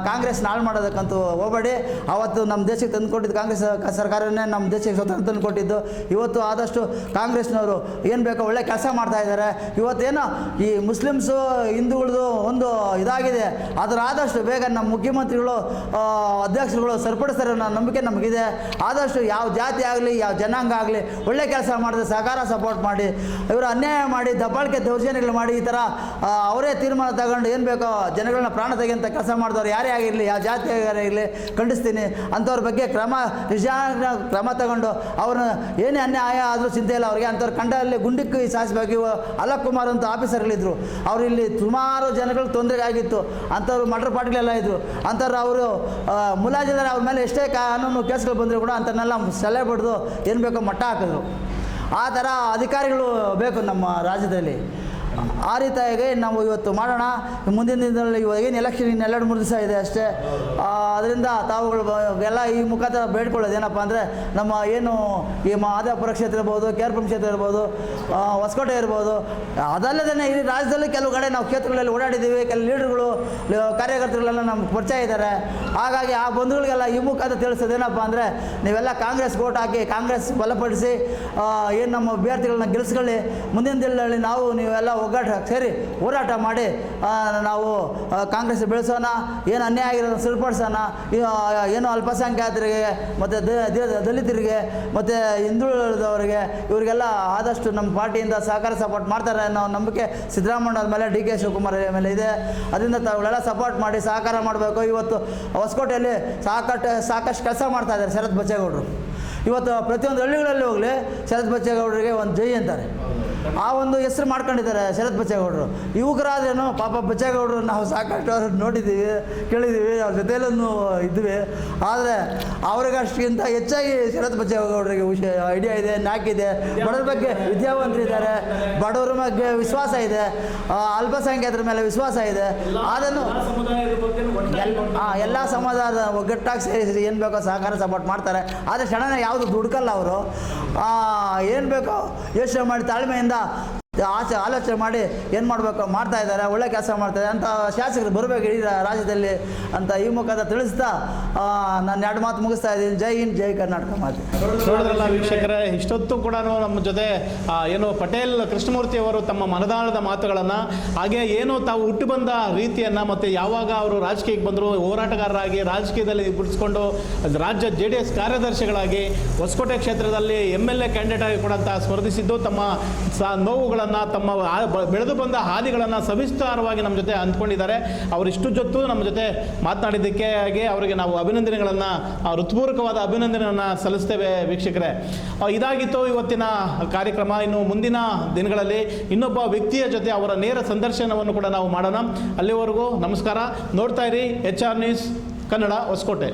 ಕಾಂಗ್ರೆಸ್ ನಾಳು ಮಾಡೋದಕ್ಕಂತೂ ಹೋಗಬೇಡಿ. ಅವತ್ತು ನಮ್ಮ ದೇಶಕ್ಕೆ ತಂದು ಕೊಟ್ಟಿದ್ದು ಕಾಂಗ್ರೆಸ್ ಸರ್ಕಾರನೇ ನಮ್ಮ ದೇಶಕ್ಕೆ ಸ್ವತಂತ್ರ ತಂದು ಕೊಟ್ಟಿದ್ದು. ಇವತ್ತು ಆದಷ್ಟು ಕಾಂಗ್ರೆಸ್ನವರು ಏನು ಬೇಕೋ ಒಳ್ಳೆ ಕೆಲಸ ಮಾಡ್ತಾ ಇದ್ದಾರೆ. ಇವತ್ತೇನೋ ಈ ಮುಸ್ಲಿಮ್ಸು ಹಿಂದೂಗಳದು ಒಂದು ಇದಾಗಿದೆ, ಅದರ ಆದಷ್ಟು ಬೇಗ ನಮ್ಮ ಮುಖ್ಯಮಂತ್ರಿಗಳು ಅಧ್ಯಕ್ಷರುಗಳು ಸರಿಪಡಿಸ್ತಾರೆ ಅನ್ನೋ ನಂಬಿಕೆ ನಮಗಿದೆ. ಆದಷ್ಟು ಯಾವ ಜಾತಿ ಆಗಲಿ ಯಾವ ಜನಾಂಗ ಆಗಲಿ ಒಳ್ಳೆ ಕೆಲಸ ಮಾಡಿದ್ರೆ ಸಹಕಾರ ಸಪೋರ್ಟ್ ಮಾಡಿ, ಇವರು ಅನ್ಯಾಯ ಮಾಡಿ ದಬ್ಬಾಳಿಕೆ ದೌರ್ಜನ್ಯಗಳು ಮಾಡಿ ಈ ಥರ ಅವರೇ ತೀರ್ಮಾನ ತಗೊಂಡು ಏನು ಬೇಕೋ ಜನಗಳನ್ನ ಪ್ರಾಣ ತೆಗೆಯಂಥ ಕೆಲಸ ಮಾಡಿದವ್ರು ಯಾರೇ ಆಗಿರಲಿ ಯಾವ ಜಾತಿ ಆಗಿರಲಿ ಖಂಡಿಸ್ತೀನಿ. ಅಂಥವ್ರ ಬಗ್ಗೆ ಕ್ರಮ ತಗೊಂಡು ಅವ್ರನ್ನ ಏನೇ ಅನ್ಯಾಯ ಆದರೂ ಚಿಂತೆ ಇಲ್ಲ ಅವ್ರಿಗೆ. ಅಂಥವ್ರು ಕಂಡಲ್ಲಿ ಗುಂಡಿಕ್ಕಿ ಸಾಯಿಸಬೇಕು. ಅಲಕ್ ಕುಮಾರ್ ಅಂತ ಆಫೀಸರ್ಗಳಿದ್ರು, ಅವರು ಇಲ್ಲಿ ಸುಮಾರು ಜನಗಳು ತೊಂದರೆ ಆಗಿತ್ತು. ಅಂಥವ್ರು ಮಟರ್ ಪಾರ್ಟಿಗಳೆಲ್ಲ ಇದ್ದರು. ಅಂಥವ್ರು ಅವರು ಮುಲಾಜಿದ್ದಾರೆ, ಅವ್ರ ಮೇಲೆ ಎಷ್ಟೇ ಕಾನೂನು ಕೇಸ್ಗಳು ಬಂದರೂ ಕೂಡ ಅಂಥನ್ನೆಲ್ಲ ಸಲಹೆ ಬಡ್ದು ಏನು ಬೇಕೋ ಮಟ್ಟ ಹಾಕಿದ್ರು. ಆ ಥರ ಅಧಿಕಾರಿಗಳು ಬೇಕು ನಮ್ಮ ರಾಜ್ಯದಲ್ಲಿ. ಆ ರೀತಿಯಾಗಿ ನಾವು ಇವತ್ತು ಮಾಡೋಣ. ಮುಂದಿನ ದಿನದಲ್ಲಿ ಇವಾಗ ಏನು ಎಲೆಕ್ಷನ್ ಇನ್ನು 2-3 ದಿವಸ ಇದೆ ಅಷ್ಟೇ. ಅದರಿಂದ ತಾವುಗಳು ಎಲ್ಲ ಈ ಮುಖಾಂತರ ಬೇಡ್ಕೊಳ್ಳೋದು ಏನಪ್ಪ ಅಂದರೆ ನಮ್ಮ ಏನು ಈ ಮಾದೇವಪುರ ಕ್ಷೇತ್ರ ಇರ್ಬೋದು, ಕೇರ್ಪುರಂ ಕ್ಷೇತ್ರ ಇರ್ಬೋದು, ಹೊಸಕೋಟೆ ಇರ್ಬೋದು, ಅದಲ್ಲದೇ ಈ ರಾಜ್ಯದಲ್ಲಿ ಕೆಲವು ಕಡೆ ನಾವು ಕ್ಷೇತ್ರಗಳಲ್ಲಿ ಓಡಾಡಿದ್ದೀವಿ. ಕೆಲವು ಲೀಡರ್ಗಳು ಕಾರ್ಯಕರ್ತರುಗಳೆಲ್ಲ ನಮ್ಗೆ ಪರಿಚಯ ಇದ್ದಾರೆ. ಹಾಗಾಗಿ ಆ ಬಂಧುಗಳಿಗೆಲ್ಲ ಈ ಮುಖಾಂತರ ತಿಳಿಸೋದೇನಪ್ಪ ಅಂದರೆ ನೀವೆಲ್ಲ ಕಾಂಗ್ರೆಸ್ ಓಟ್ ಹಾಕಿ ಕಾಂಗ್ರೆಸ್ ಬಲಪಡಿಸಿ ಏನು ನಮ್ಮ ಅಭ್ಯರ್ಥಿಗಳನ್ನ ಗೆಲ್ಲಿಸ್ಕೊಳ್ಳಿ. ಮುಂದಿನ ದಿನದಲ್ಲಿ ನಾವು ನೀವೆಲ್ಲ ಒಗ್ಗಟ್ಟು ಸೇರಿ ಹೋರಾಟ ಮಾಡಿ ನಾವು ಕಾಂಗ್ರೆಸ್ ಬೆಳೆಸೋಣ. ಏನು ಅನ್ಯಾಯ ಆಗಿರೋದು ಸರಿಪಡಿಸೋಣ. ಏನು ಅಲ್ಪಸಂಖ್ಯಾತರಿಗೆ ಮತ್ತು ದಲಿತರಿಗೆ ಮತ್ತು ಹಿಂದುಳಿದವರಿಗೆ ಇವರಿಗೆಲ್ಲ ಆದಷ್ಟು ನಮ್ಮ ಪಾರ್ಟಿಯಿಂದ ಸಹಕಾರ ಸಪೋರ್ಟ್ ಮಾಡ್ತಾರೆ ಅನ್ನೋ ನಂಬಿಕೆ ಸಿದ್ದರಾಮಯ್ಯ ಮೇಲೆ ಡಿ ಕೆ ಶಿವಕುಮಾರ್ ಮೇಲೆ ಇದೆ. ಅದರಿಂದ ತಾವುಗಳೆಲ್ಲ ಸಪೋರ್ಟ್ ಮಾಡಿ ಸಹಕಾರ ಮಾಡಬೇಕು. ಇವತ್ತು ಹೊಸಕೋಟೆಯಲ್ಲಿ ಸಾಕಷ್ಟು ಕೆಲಸ ಮಾಡ್ತಾ ಇದ್ದಾರೆ ಶರತ್ ಬಚ್ಚೇಗೌಡರು. ಇವತ್ತು ಪ್ರತಿಯೊಂದು ಹಳ್ಳಿಗಳಲ್ಲಿ ಹೋಗಲಿ ಶರತ್ ಬಚ್ಚೇಗೌಡರಿಗೆ ಒಂದು ಜೈ ಅಂತಾರೆ. ಆ ಒಂದು ಹೆಸರು ಮಾಡ್ಕೊಂಡಿದ್ದಾರೆ ಶರತ್ ಬಚ್ಚೇಗೌಡರು. ಯುವಕರಾದ್ರೇನು ಪಾಪ ಬಚ್ಚೇಗೌಡರು ನಾವು ಸಾಕಷ್ಟು ಅವ್ರನ್ನ ನೋಡಿದ್ದೀವಿ, ಕೇಳಿದ್ದೀವಿ, ಅವ್ರ ಜೊತೆಯಲ್ಲೂ ಇದ್ವಿ. ಆದರೆ ಅವ್ರಿಗಷ್ಟಿಗಿಂತ ಹೆಚ್ಚಾಗಿ ಶರತ್ ಬಚ್ಚೇಗೌಡರಿಗೆ ಐಡಿಯಾ ಇದೆ, ನಾಕಿದೆ. ಬಡವ್ರ ಬಗ್ಗೆ ವಿದ್ಯಾವಂತರಿದ್ದಾರೆ, ಬಡವರ ಬಗ್ಗೆ ವಿಶ್ವಾಸ ಇದೆ, ಅಲ್ಪಸಂಖ್ಯಾತರ ಮೇಲೆ ವಿಶ್ವಾಸ ಇದೆ. ಅದನ್ನು ಎಲ್ಲ ಸಮುದಾಯದ ಒಗ್ಗಟ್ಟಾಗಿ ಸೇರಿಸಿ ಏನು ಬೇಕೋ ಸಹಕಾರ ಸಪೋರ್ಟ್ ಮಾಡ್ತಾರೆ. ಆದರೆ ಕ್ಷಣನೇ ಯಾವುದು ದುಡ್ಕಲ್ಲ ಅವರು. ಏನು ಬೇಕೋ ಯೋಚನೆ ಮಾಡಿ ತಾಳ್ಮೆಯಿಂದ ಆಲೋಚನೆ ಮಾಡಿ ಏನು ಮಾಡಬೇಕು ಮಾಡ್ತಾ ಇದ್ದಾರೆ. ಒಳ್ಳೆ ಕೆಲಸ ಮಾಡ್ತಾರೆ ಅಂತ ಶಾಸಕರು ಬರಬೇಕು ಇಡೀ ರಾಜ್ಯದಲ್ಲಿ ಅಂತ ಈ ಮುಖಾಂತರ ತಿಳಿಸ್ತಾ ನಾನು 2 ಮಾತು ಮುಗಿಸ್ತಾ ಇದ್ದೀನಿ. ಜೈ ಹಿಂದ್, ಜೈ ಕರ್ನಾಟಕ. ಮಾತು ನೋಡಿದ್ರಲ್ಲ ವೀಕ್ಷಕರೇ, ಇಷ್ಟೊತ್ತು ಕೂಡ ನಮ್ಮ ಜೊತೆ ಏನು ಪಟೇಲ್ ಕೃಷ್ಣಮೂರ್ತಿ ಅವರು ತಮ್ಮ ಮನದಾಳದ ಮಾತುಗಳನ್ನು, ಹಾಗೆ ಏನು ತಾವು ಹುಟ್ಟು ಬಂದ ರೀತಿಯನ್ನು, ಮತ್ತು ಯಾವಾಗ ಅವರು ರಾಜಕೀಯಕ್ಕೆ ಬಂದರು, ಹೋರಾಟಗಾರರಾಗಿ ರಾಜಕೀಯದಲ್ಲಿ ಗುರುತಿಸ್ಕೊಂಡು ರಾಜ್ಯ JDS ಕಾರ್ಯದರ್ಶಿಗಳಾಗಿ ಹೊಸಕೋಟೆ ಕ್ಷೇತ್ರದಲ್ಲಿ MLA ಕ್ಯಾಂಡಿಡೇಟ್ ಆಗಿ ಕೂಡ ಸ್ಪರ್ಧಿಸಿದ್ದು, ತಮ್ಮ ನೋವುಗಳನ್ನು ತಮ್ಮ ಬೆಳೆದು ಬಂದ ಹಾದಿಗಳನ್ನು ಸವಿಸ್ತಾರವಾಗಿ ನಮ್ಮ ಜೊತೆ ಅಂದ್ಕೊಂಡಿದ್ದಾರೆ. ಅವರಿಷ್ಟು ಜೊತ್ತು ನಮ್ಮ ಜೊತೆ ಮಾತನಾಡಿದ್ದಕ್ಕೆ ಅವರಿಗೆ ನಾವು ಅಭಿನಂದನೆಗಳನ್ನು, ಹೃತ್ಪೂರ್ವಕವಾದ ಅಭಿನಂದನೆಯನ್ನು ಸಲ್ಲಿಸ್ತೇವೆ ವೀಕ್ಷಕರೇ. ಇದಾಗಿತ್ತು ಇವತ್ತಿನ ಕಾರ್ಯಕ್ರಮ. ಇನ್ನು ಮುಂದಿನ ದಿನಗಳಲ್ಲಿ ಇನ್ನೊಬ್ಬ ವ್ಯಕ್ತಿಯ ಜೊತೆ ಅವರ ನೇರ ಸಂದರ್ಶನವನ್ನು ಕೂಡ ನಾವು ಮಾಡೋಣ. ಅಲ್ಲಿವರೆಗೂ ನಮಸ್ಕಾರ. ನೋಡ್ತಾ ಇರಿ HR ನ್ಯೂಸ್ ಕನ್ನಡ, ಹೊಸಕೋಟೆ.